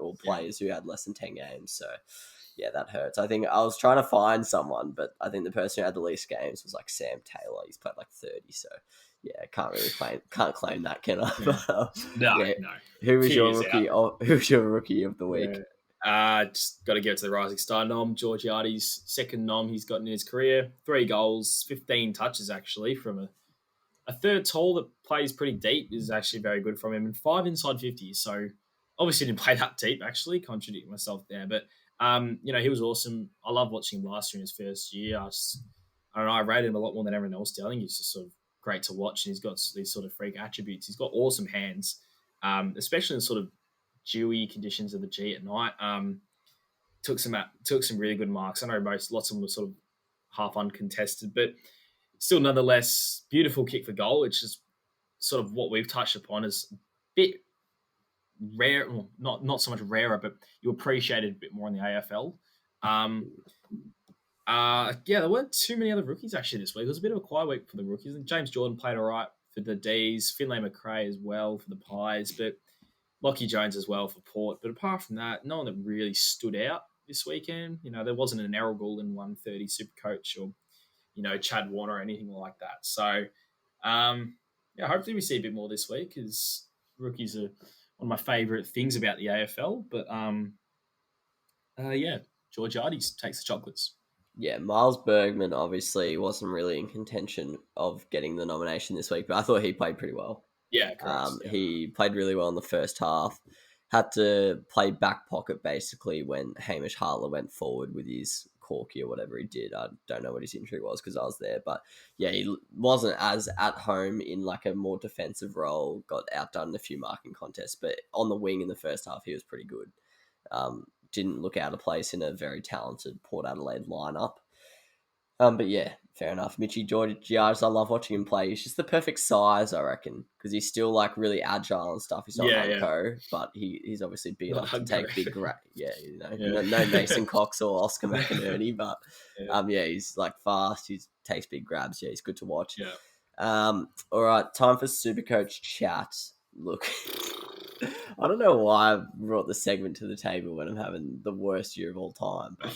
or players who had less than 10 games. So yeah, that hurts. I think I was trying to find someone, but I think the person who had the least games was like Sam Taylor. He's played like 30, so yeah, can't claim that, can I? No. Who was your rookie of the week? Yeah. Just got to give it to the rising star nom, Georgiades, second nom he's gotten in his career. 3 goals, 15 touches actually from a third tall that plays pretty deep is actually very good from him, and 5 inside 50. So obviously didn't play that deep actually, contradicting myself there, but he was awesome. I love watching him last year in his first year. I rated him a lot more than everyone else did. I think he's just sort of great to watch, and he's got these sort of freak attributes. He's got awesome hands, especially in sort of dewy conditions of the G at night. Took some really good marks. I know lots of them were sort of half uncontested, but still nonetheless beautiful kick for goal, which is sort of what we've touched upon as a bit rare, well, not so much rarer, but you appreciate it a bit more in the AFL. There weren't too many other rookies actually this week. It was a bit of a quiet week for the rookies. And James Jordan played all right for the Ds, Finlay McRae as well for the Pies, but Lockie Jones as well for Port. But apart from that, no one that really stood out this weekend. There wasn't an Errol Goulden 130 Supercoach or, Chad Warner or anything like that. So, hopefully we see a bit more this week, because rookies are one of my favourite things about the AFL. But, Georgiades takes the chocolates. Yeah, Miles Bergman obviously wasn't really in contention of getting the nomination this week, but I thought he played pretty well. Yeah, correct. He played really well in the first half. Had to play back pocket basically when Hamish Hartler went forward with his corky or whatever he did. I don't know what his injury was because I was there, but yeah, he wasn't as at home in like a more defensive role. Got outdone in a few marking contests, but on the wing in the first half, he was pretty good. Didn't look out of place in a very talented Port Adelaide lineup. But yeah, fair enough. Mitchy Georgiades, I love watching him play. He's just the perfect size, I reckon, because he's still like really agile and stuff. He's not Unco, but he's obviously big enough to take big grab. No Mason Cox or Oscar McInerney, but he's like fast. He takes big grabs. Yeah, he's good to watch. Yeah. All right, time for Supercoach chat. Look, I don't know why I brought the segment to the table when I'm having the worst year of all time, but.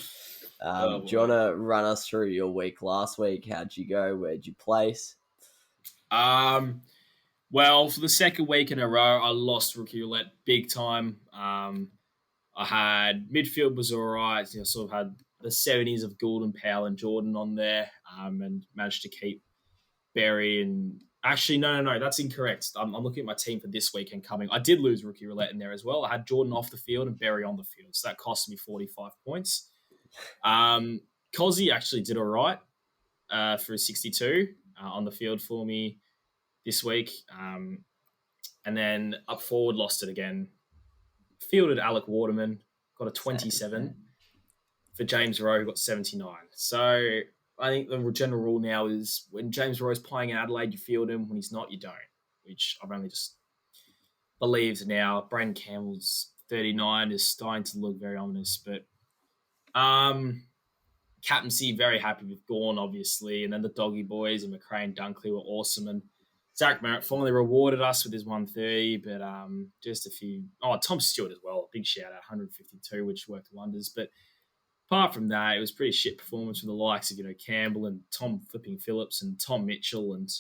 Do you want to run us through your week last week? How'd you go? Where'd you place? Well, for the second week in a row, I lost Rookie Roulette big time. I had midfield was all right. You know, sort of had the 70s of Gould and Powell and Jordan on there, and managed to keep Berry and actually no, that's incorrect. I'm looking at my team for this weekend coming. I did lose rookie roulette in there as well. I had Jordan off the field and Berry on the field, so that cost me 45 points. Cozzy actually did all right for a 62 on the field for me this week, and then up forward lost it again. Fielded Alec Waterman, got a 27 for James Rowe, who got 79. So I think the general rule now is when James Rowe's playing in Adelaide, you field him. When he's not, you don't, which I've only just believed now. Braden Campbell's 39 is starting to look very ominous, but captaincy, very happy with Gawn, obviously, and then the Doggy Boys and McRae and Dunkley were awesome, and Zach Merritt finally rewarded us with his 130, but just a few... Oh, Tom Stewart as well, big shout-out, 152, which worked wonders, but apart from that, it was pretty shit performance from the likes of, Campbell and Tom flipping Phillips and Tom Mitchell and,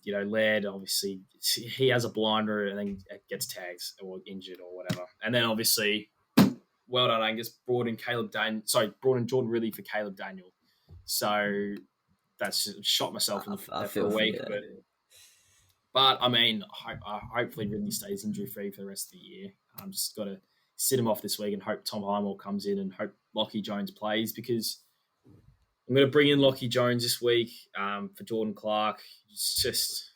Laird, obviously, he has a blinder and then gets tagged or injured or whatever. And then, obviously, well done, Angus, brought in Jordan Ridley for Caleb Daniel. So that's shot myself in the foot for a week. But I mean, hopefully Ridley stays injury-free for the rest of the year. I'm just got to sit him off this week and hope Tom Highmore comes in and hope Lockie Jones plays, because I'm going to bring in Lockie Jones this week for Jordan Clark. It's just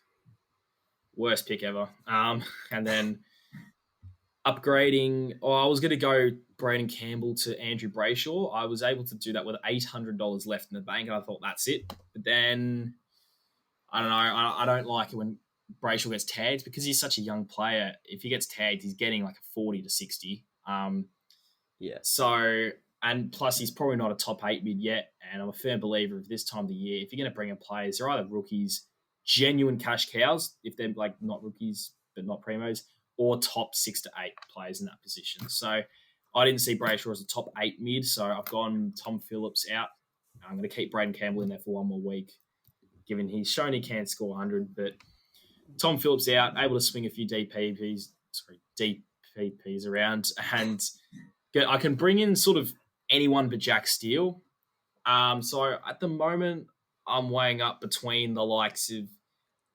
worst pick ever. And then upgrading, I was going to go Braden Campbell to Andrew Brayshaw. I was able to do that with $800 left in the bank, and I thought that's it. But then, I don't know, I don't like it when Brayshaw gets tagged, because he's such a young player. If he gets tagged, he's getting like a 40 to 60. So, and plus he's probably not a top 8 mid yet, and I'm a firm believer of this time of the year, if you're going to bring in players, they're either rookies, genuine cash cows, if they're like not rookies but not primos, or top 6 to 8 players in that position. So I didn't see Brayshaw as a top 8 mid, so I've gone Tom Phillips out. I'm going to keep Braden Campbell in there for one more week, given he's shown he can score 100, but Tom Phillips out, able to swing a few DPPs around, and I can bring in sort of anyone but Jack Steele. So at the moment, I'm weighing up between the likes of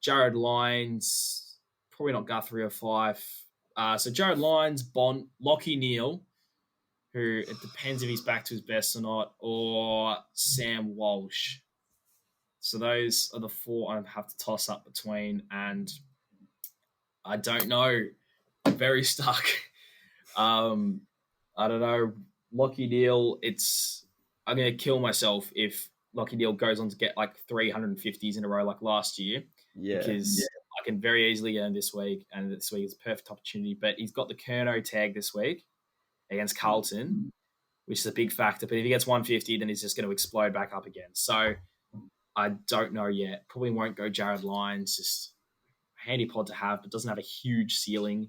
Jared Lyons, probably not Guthrie or Fife. So Jared Lyons, Bont, Lockie Neal, who it depends if he's back to his best or not, or Sam Walsh. So those are the 4 I have to toss up between, and I don't know. I'm very stuck. I don't know. Lockie Neal, I'm going to kill myself if Lockie Neal goes on to get like 350s in a row like last year. Because I can very easily get him this week, and this week is a perfect opportunity. But he's got the Kerno tag this week against Carlton, which is a big factor. But if he gets 150, then he's just going to explode back up again. So I don't know yet. Probably won't go Jared Lyons. Just a handy pod to have, but doesn't have a huge ceiling.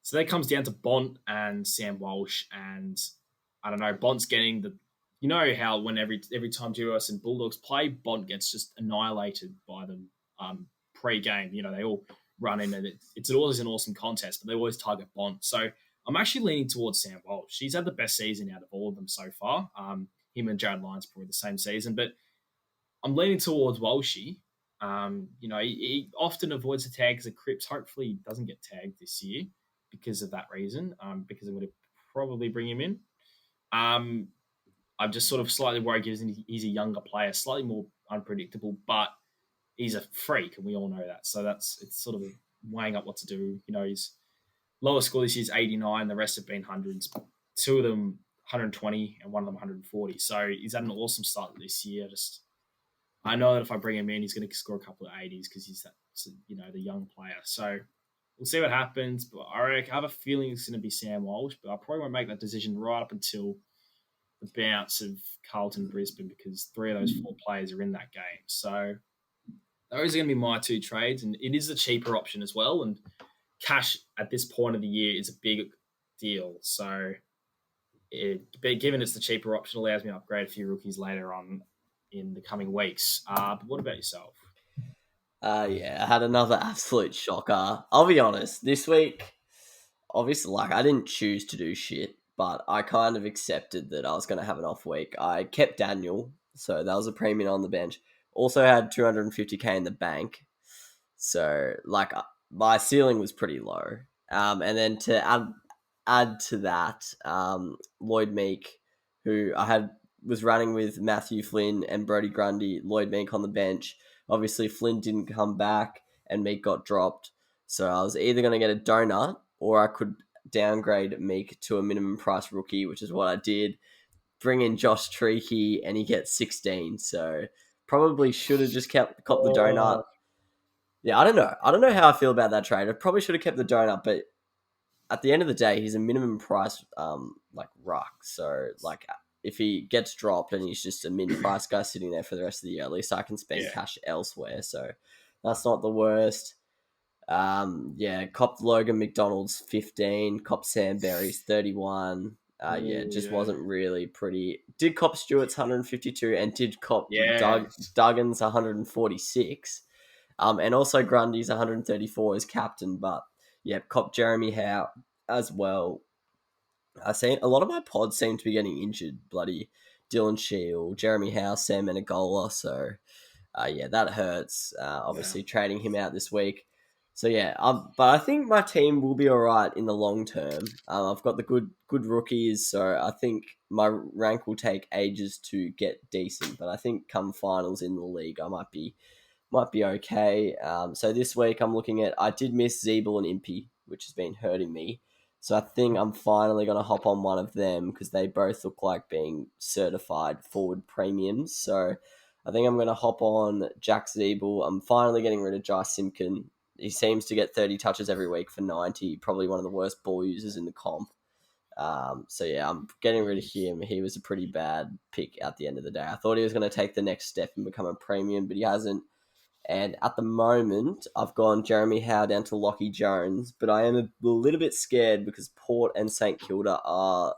So that comes down to Bont and Sam Walsh. And I don't know, Bont's getting how when every time GWS and Bulldogs play, Bont gets just annihilated by them pre-game. They all run in, and it's always an awesome contest, but they always target Bont. So I'm actually leaning towards Sam Walsh. He's had the best season out of all of them so far. Him and Jared Lyons probably the same season, but I'm leaning towards Walshy. He often avoids the tags of Cripps. Hopefully he doesn't get tagged this year because of that reason, because I'm going to probably bring him in. I'm just sort of slightly worried because he's a younger player, slightly more unpredictable, but he's a freak, and we all know that. So it's sort of weighing up what to do. His lowest score this year is 89. The rest have been hundreds. 2 of them 120 and 1 of them 140. So he's had an awesome start this year. I know that if I bring him in, he's going to score a couple of 80s because he's that, the young player. So we'll see what happens. But I have a feeling it's going to be Sam Walsh, but I probably won't make that decision right up until the bounce of Carlton Brisbane, because 3 of those 4 players are in that game. So those are going to be my 2 trades, and it is the cheaper option as well. And cash at this point of the year is a big deal. So given it's the cheaper option, allows me to upgrade a few rookies later on in the coming weeks. But what about yourself? I had another absolute shocker. I'll be honest, this week obviously, like, I didn't choose to do shit, but I kind of accepted that I was going to have an off week. I kept Daniel, so that was a premium on the bench. Also had 250k in the bank, so like my ceiling was pretty low. And then to add to that, Lloyd Meek, who I had was running with Matthew Flynn and Brodie Grundy, Lloyd Meek on the bench. Obviously, Flynn didn't come back and Meek got dropped. So I was either going to get a donut or I could downgrade Meek to a minimum price rookie, which is what I did. Bring in Josh Treacy and he gets 16. So probably should have just copped the donut. Yeah, I don't know. I don't know how I feel about that trade. I probably should have kept the donut, but at the end of the day, he's a minimum price like ruck. So like if he gets dropped and he's just a min price guy sitting there for the rest of the year, at least I can spend cash elsewhere. So that's not the worst. Copped Logan McDonald's 15, copped Sam Berry's 31. Just wasn't really pretty. Did cop Stewart's 152 and did cop Duggan's 146. And also Grundy's 134 as captain, but cop Jeremy Howe as well. I seen a lot of my pods seem to be getting injured. Bloody Dylan Shield, Jeremy Howe, Sam Menegola. So, that hurts. Obviously, trading him out this week. So but I think my team will be all right in the long term. I've got the good rookies, so I think my rank will take ages to get decent. But I think come finals in the league, I might be okay. So this week I'm looking at, I did miss Zeeble and Impey, which has been hurting me. So I think I'm finally going to hop on one of them because they both look like being certified forward premiums. So I think I'm going to hop on Jack Zeeble. I'm finally getting rid of Jai Simpkin. He seems to get 30 touches every week for 90, probably one of the worst ball users in the comp. I'm getting rid of him. He was a pretty bad pick at the end of the day. I thought he was going to take the next step and become a premium, but he hasn't. And at the moment, I've gone Jeremy Howe down to Lockie Jones, but I am a little bit scared because Port and St Kilda are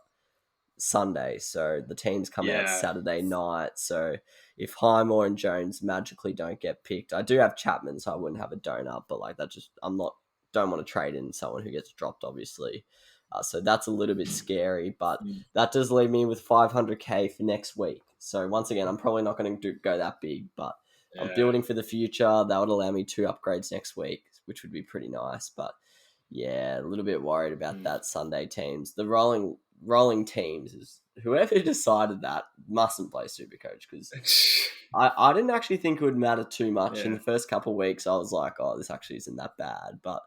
Sunday, so the teams come out Saturday night. So if Highmore and Jones magically don't get picked, I do have Chapman, so I wouldn't have a donut, but like that just don't want to trade in someone who gets dropped, obviously. So that's a little bit scary, but that does leave me with 500k for next week. So once again, I'm probably not going to go that big, but I'm building for the future. That would allow me 2 upgrades next week, which would be pretty nice. But a little bit worried about that Sunday teams. The rolling teams is whoever decided that mustn't play Supercoach because I didn't actually think it would matter too much in the first couple of weeks. I was like, oh, this actually isn't that bad. But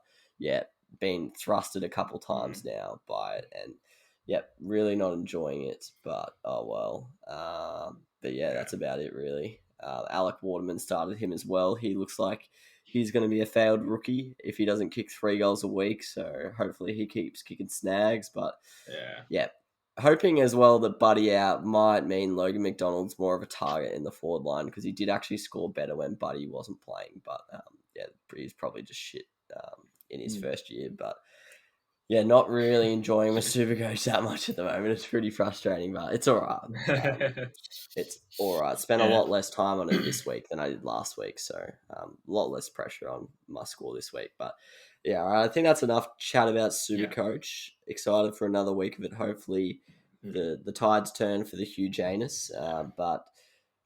been thrusted a couple times now by it, and really not enjoying it. But oh well. That's about it really. Alec Waterman started him as well. He looks like he's going to be a failed rookie if he doesn't kick 3 goals a week. So hopefully he keeps kicking snags. But hoping as well that Buddy out might mean Logan McDonald's more of a target in the forward line because he did actually score better when Buddy wasn't playing. But he's probably just shit in his first year. But not really enjoying my Supercoach that much at the moment. It's pretty frustrating, but it's all right. It's all right. Spent a lot less time on it this week than I did last week, so a lot less pressure on my score this week. But I think that's enough chat about Supercoach. Excited for another week of it. Hopefully, the tides turn for the Hugh Janus. But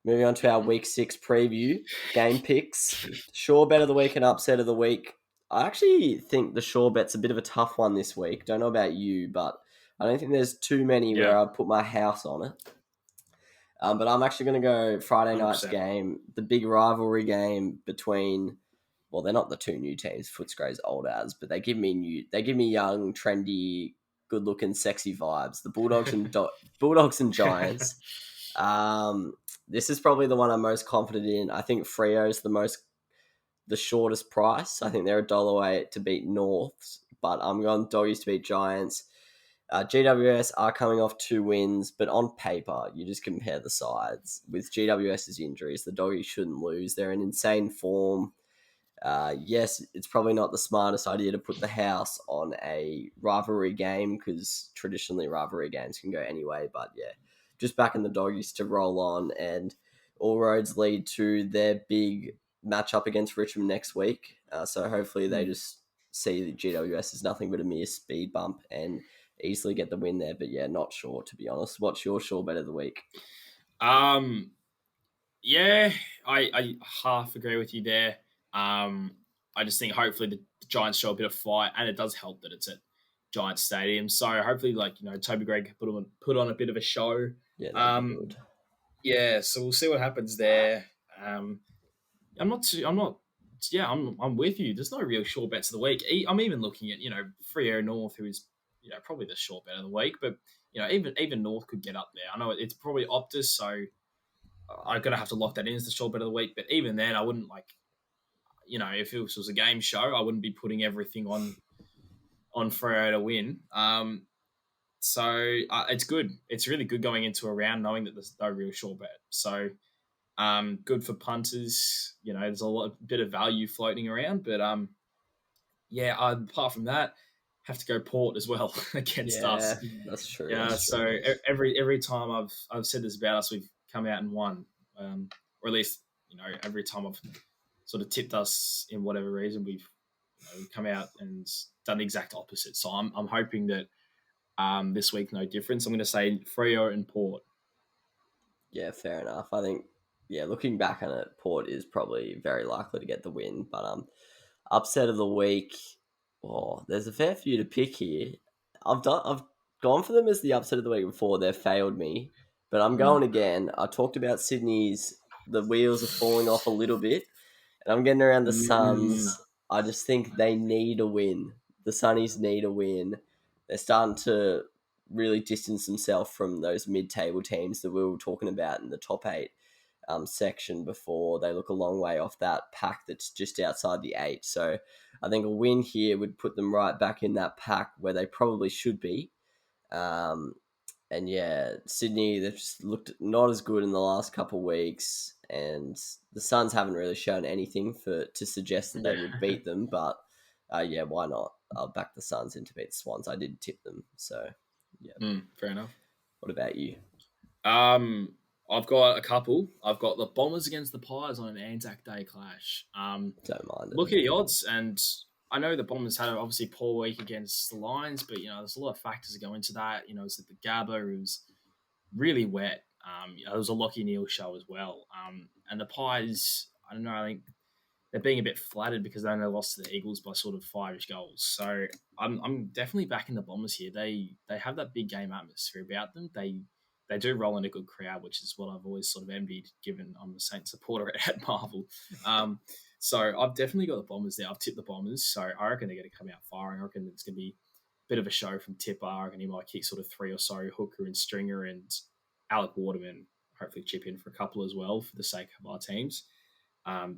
moving on to our Week 6 preview, game picks. Sure bet of the week and upset of the week. I actually think the Shaw bet's a bit of a tough one this week. Don't know about you, but I don't think there's too many where I'd put my house on it. But I'm actually going to go Friday night's 100%. Game, the big rivalry game between, well, they're not the two new teams, Footscray's old as, but they give me young, trendy, good-looking, sexy vibes. The Bulldogs and Bulldogs and Giants. This is probably the one I'm most confident in. I think Freo's the shortest price. I think they're $1 away to beat Norths, but I'm going Doggies to beat Giants. GWS are coming off 2 wins, but on paper, you just compare the sides. With GWS's injuries, the Doggies shouldn't lose. They're in insane form. Yes, it's probably not the smartest idea to put the house on a rivalry game because traditionally rivalry games can go anyway, but just backing the Doggies to roll on, and all roads lead to their big match up against Richmond next week. So hopefully they just see the GWS as nothing but a mere speed bump and easily get the win there. But yeah, not sure, to be honest. What's your sure bet of the week? Yeah, I half agree with you there. I just think hopefully the Giants show a bit of fight, and it does help that it's at Giants Stadium. So hopefully, Toby Gregg put on a bit of a show. Yeah, that'd be good. Yeah, so we'll see what happens there. I'm with you. There's no real sure bets of the week. I'm even looking at Freo North, who is probably the sure bet of the week, but even North could get up there. I know it's probably Optus, so I'm gonna have to lock that in as the sure bet of the week. But even then, I wouldn't if it was a game show, I wouldn't be putting everything on Freo to win. So it's good. It's really good going into a round knowing that there's no real sure bet. So good for punters. There's a bit of value floating around. But apart from that, have to go Port as well against us. That's true. Yeah. So every time I've said this about us, we've come out and won, or at least every time I've sort of tipped us in whatever reason, we've come out and done the exact opposite. So I'm hoping that this week no difference. I'm going to say Freo and Port. Yeah, fair enough. I think looking back on it, Port is probably very likely to get the win. But upset of the week. Oh, there's a fair few to pick here. I've gone for them as the upset of the week before. They've failed me, but I'm going again. I talked about Sydney's. The wheels are falling off a little bit, and I'm getting around the Suns. I just think they need a win. The Sunnies need a win. They're starting to really distance themselves from those mid-table teams that we were talking about in the top 8 section before. They look a long way off that pack that's just outside the 8. So I think a win here would put them right back in that pack where they probably should be. And yeah, Sydney, they've just looked not as good in the last couple of weeks, and the Suns haven't really shown anything to suggest that they would beat them. But why not? I'll back the Suns in to beat the Swans. I did tip them, so yeah. Fair enough. What about you? I've got a couple. I've got the Bombers against the Pies on an Anzac Day clash. Don't mind it. Look at the odds, and I know the Bombers had obviously poor week against the Lions, but there's a lot of factors that go into that. It's at the Gabba, it was really wet. There was a Lockie Neal show as well. And the Pies, I don't know, I think they're being a bit flattered because they only lost to the Eagles by sort of 5-ish goals. So I'm definitely backing the Bombers here. They have that big game atmosphere about them. They do roll in a good crowd, which is what I've always sort of envied, given I'm a Saints supporter at Marvel. So I've definitely got the Bombers there. I've tipped the Bombers, so I reckon they're going to come out firing. I reckon it's going to be a bit of a show from Tipper. I reckon he might kick sort of 3 or so, Hooker and Stringer, and Alec Waterman hopefully chip in for a couple as well for the sake of our teams.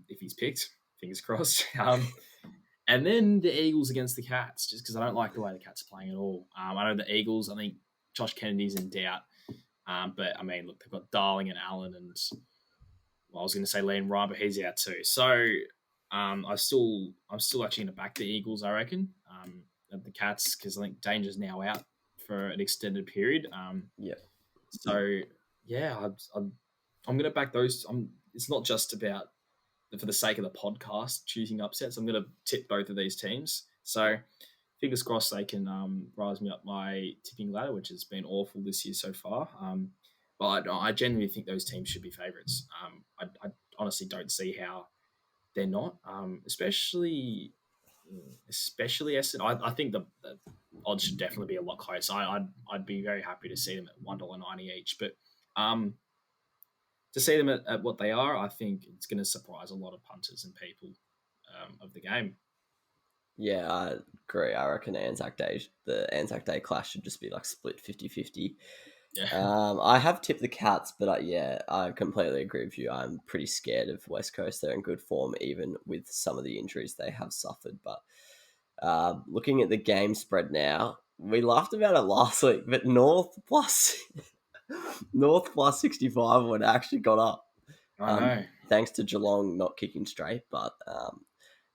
If he's picked, fingers crossed. And then the Eagles against the Cats, just because I don't like the way the Cats are playing at all. I know the Eagles, I think Josh Kennedy's in doubt. But I mean, look, they've got Darling and Allen, and I was going to say Liam Ryan, but he's out too. So I'm still actually going to back the Eagles, I reckon, at the Cats, because I think Danger's now out for an extended period. So yeah, I'm going to back those. It's not just about for the sake of the podcast choosing upsets. I'm going to tip both of these teams. So fingers crossed they can rise me up my tipping ladder, which has been awful this year so far. But I genuinely think those teams should be favourites. I honestly don't see how they're not, especially Essendon. I think the odds should definitely be a lot closer. I'd be very happy to see them at $1.90 each. But to see them at what they are, I think it's going to surprise a lot of punters and people of the game. Yeah, I agree. I reckon the Anzac Day clash should just be like split 50-50. Yeah. I have tipped the Cats, but I completely agree with you. I'm pretty scared of West Coast. They're in good form, even with some of the injuries they have suffered. But looking at the game spread now, we laughed about it last week, but North plus 65 would actually got up. I know. Thanks to Geelong not kicking straight, but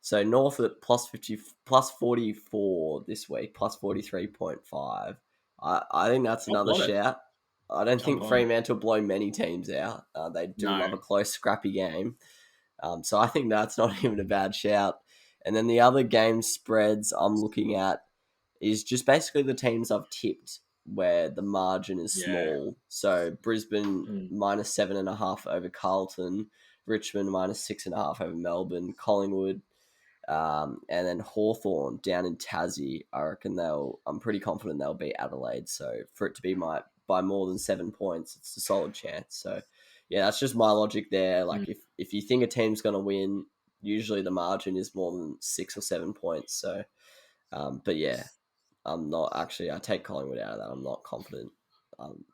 so North at plus 44 this week, plus 43.5. I think that's another shout. I don't think Fremantle blow many teams out. They do love a close, scrappy game. So I think that's not even a bad shout. And then the other game spreads I'm looking at is just basically the teams I've tipped where the margin is Yeah. small. So Brisbane Mm. -7.5 over Carlton, Richmond -6.5 over Melbourne, Collingwood, and then Hawthorn down in Tassie. I reckon I'm pretty confident they'll beat Adelaide. So for it to be by more than 7 points, it's a solid chance. So yeah, that's just my logic there. Mm. Like if you think a team's going to win, usually the margin is more than 6 or 7 points. So, but yeah, I'm not actually. I take Collingwood out of that. I'm not confident. Um,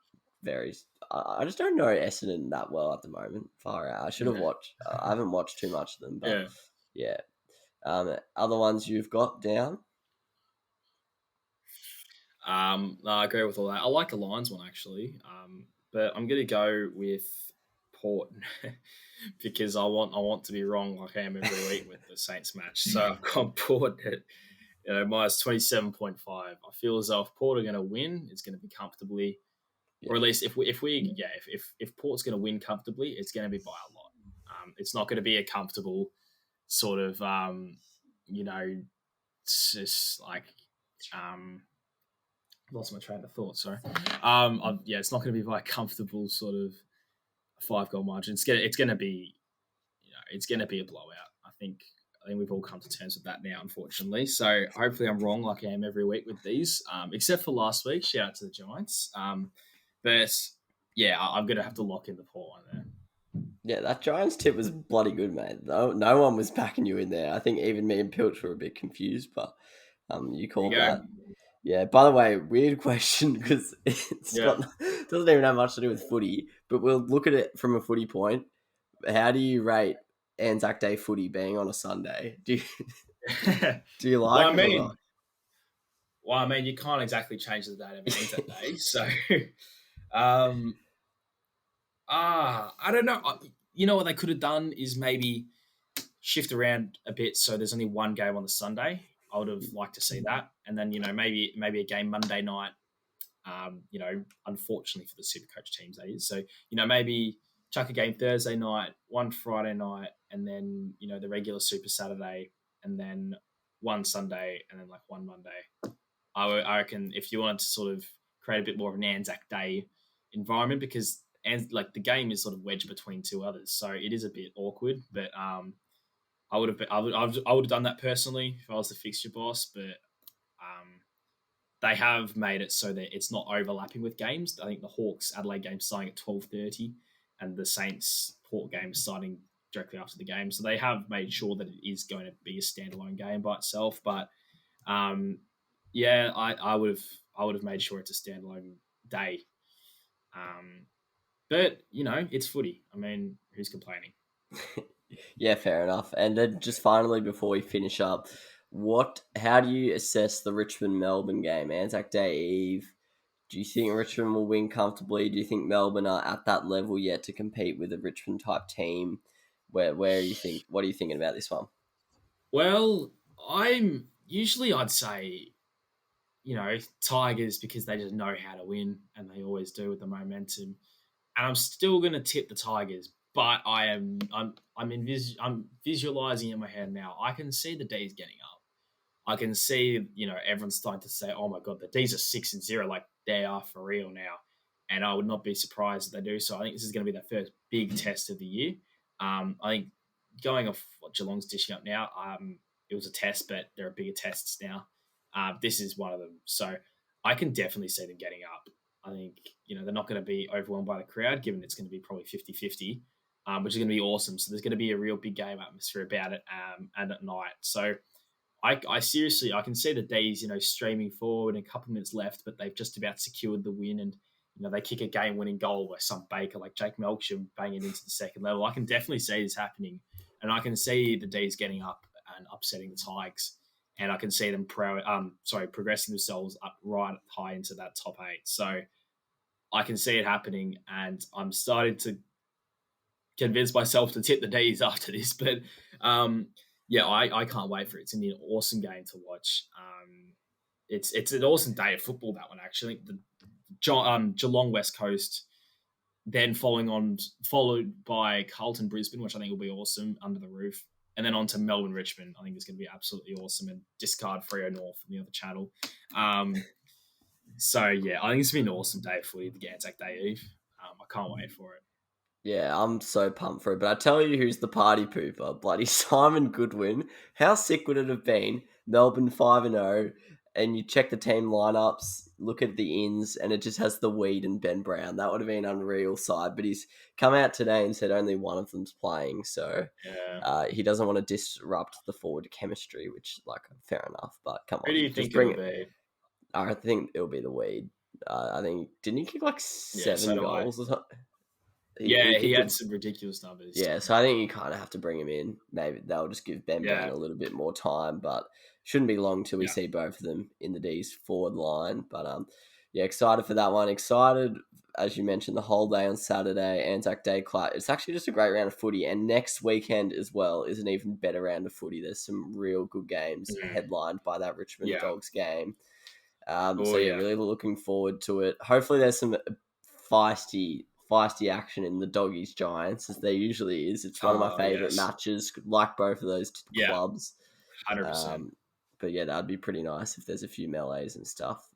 very. I just don't know Essendon that well at the moment. Far out. I should have watched. I haven't watched too much of them, but Yeah. yeah. Other ones you've got down? No, I agree with all that. I like the Lions one actually, but I'm gonna go with Port because I want to be wrong like I am every week with the Saints match. So I've got Port at -27.5. I feel as though if Port are going to win, it's going to be comfortably, Yeah. or at least if Port's going to win comfortably, it's going to be by a lot. It's not going to be a comfortable sort of it's just like lost my train of thought. Sorry. It's not going to be by a comfortable sort of 5-goal margin. It's going to be, it's going to be a blowout. I think we've all come to terms with that now, unfortunately. So hopefully I'm wrong, like I am every week with these, except for last week. Shout out to the Giants. But yeah, I'm going to have to lock in the Port one there. Yeah, that Giants tip was bloody good, mate. No one was backing you in there. I think even me and Pilch were a bit confused, but you There you called go. that. Yeah. By the way, weird question because Yeah. doesn't even have much to do with footy, but we'll look at it from a footy point. How do you rate Anzac Day footy being on a Sunday? Do you well, like I it or mean, not? you can't exactly change the date of Anzac Day. So, um, I don't know. You know what they could have done is maybe shift around a bit so there's only one game on the Sunday. I would have liked to see that, and then maybe a game Monday night. Unfortunately for the Supercoach teams, that is. So maybe chuck a game Thursday night, one Friday night, and then the regular Super Saturday, and then one Sunday, and then like one Monday. I reckon if you wanted to sort of create a bit more of an Anzac Day environment, because and like the game is sort of wedged between two others, so it is a bit awkward. But I would have done that personally if I was the fixture boss, but they have made it so that it's not overlapping with games. I think the Hawks Adelaide game starting at 12:30, and the Saints Port game starting directly after the game. So they have made sure that it is going to be a standalone game by itself. But I would have made sure it's a standalone day. But it's footy. I mean, who's complaining? Yeah, fair enough. And then just finally, before we finish up, how do you assess the Richmond Melbourne game, Anzac Day Eve? Do you think Richmond will win comfortably? Do you think Melbourne are at that level yet to compete with a Richmond type team? Where you think? What are you thinking about this one? Well, I'd say Tigers, because they just know how to win and they always do with the momentum. And I'm still going to tip the Tigers, but I'm visualizing in my head now. I can see the D's getting up. I can see everyone's starting to say, "Oh my god, the D's are 6-0, like they are for real now." And I would not be surprised if they do. So I think this is going to be the first big test of the year. I think going off what Geelong's dishing up now, it was a test, but there are bigger tests now. This is one of them. So I can definitely see them getting up. I think, they're not going to be overwhelmed by the crowd, given it's going to be probably 50-50, which is going to be awesome. So there's going to be a real big game atmosphere about it and at night. So I seriously, I can see the D's, streaming forward and a couple of minutes left, but they've just about secured the win. And, they kick a game-winning goal by some baker like Jake Melksham banging into the second level. I can definitely see this happening. And I can see the D's getting up and upsetting the Tigers. And I can see them progressing themselves up right high into that top 8. So I can see it happening, and I'm starting to convince myself to tip the D's after this. But I can't wait for it. It's going to be an awesome game to watch. It's an awesome day of football, that one, actually. The Geelong West Coast, then followed by Carlton Brisbane, which I think will be awesome under the roof. and then on to Melbourne Richmond. I think it's going to be absolutely awesome, and discard Freo North from the other channel. So yeah, I think it's been an awesome day for the Anzac Day Eve. I can't wait for it. Yeah, I'm so pumped for it. But I tell you who's the party pooper. Bloody Simon Goodwin. How sick would it have been? Melbourne 5-0, and you check the team lineups, look at the ins, and it just has the Weed and Ben Brown. That would have been an unreal side. But he's come out today and said only one of them's playing. So he doesn't want to disrupt the forward chemistry, which, like, fair enough. But come on. Who do you think it'll be? I think it'll be the Weed. I think, didn't he kick like 7 goals or something? He had some ridiculous numbers. Yeah, so I think you kind of have to bring him in. Maybe they'll just give Ben Brown a little bit more time, but shouldn't be long till we see both of them in the D's forward line. But excited for that one. Excited, as you mentioned, the whole day on Saturday, Anzac Day. It's actually just a great round of footy, and next weekend as well is an even better round of footy. There's some real good games headlined by that Richmond Dogs game. Really looking forward to it. Hopefully there's some feisty action in the Doggies Giants, as there usually is. It's one of my favourite matches, like both of those clubs. 100%. But yeah, that'd be pretty nice if there's a few melees and stuff,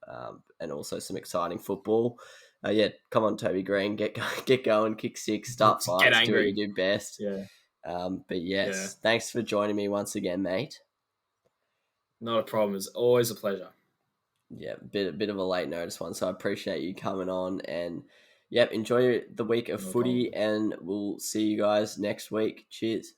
and also some exciting football. Come on, Toby Green, get going, kick 6, start fights, do what you do best. But yes, thanks for joining me once again, mate. Not a problem. It's always a pleasure. Yeah, bit of a late notice one, so I appreciate you coming on, and enjoy the week of footy, and we'll see you guys next week. Cheers.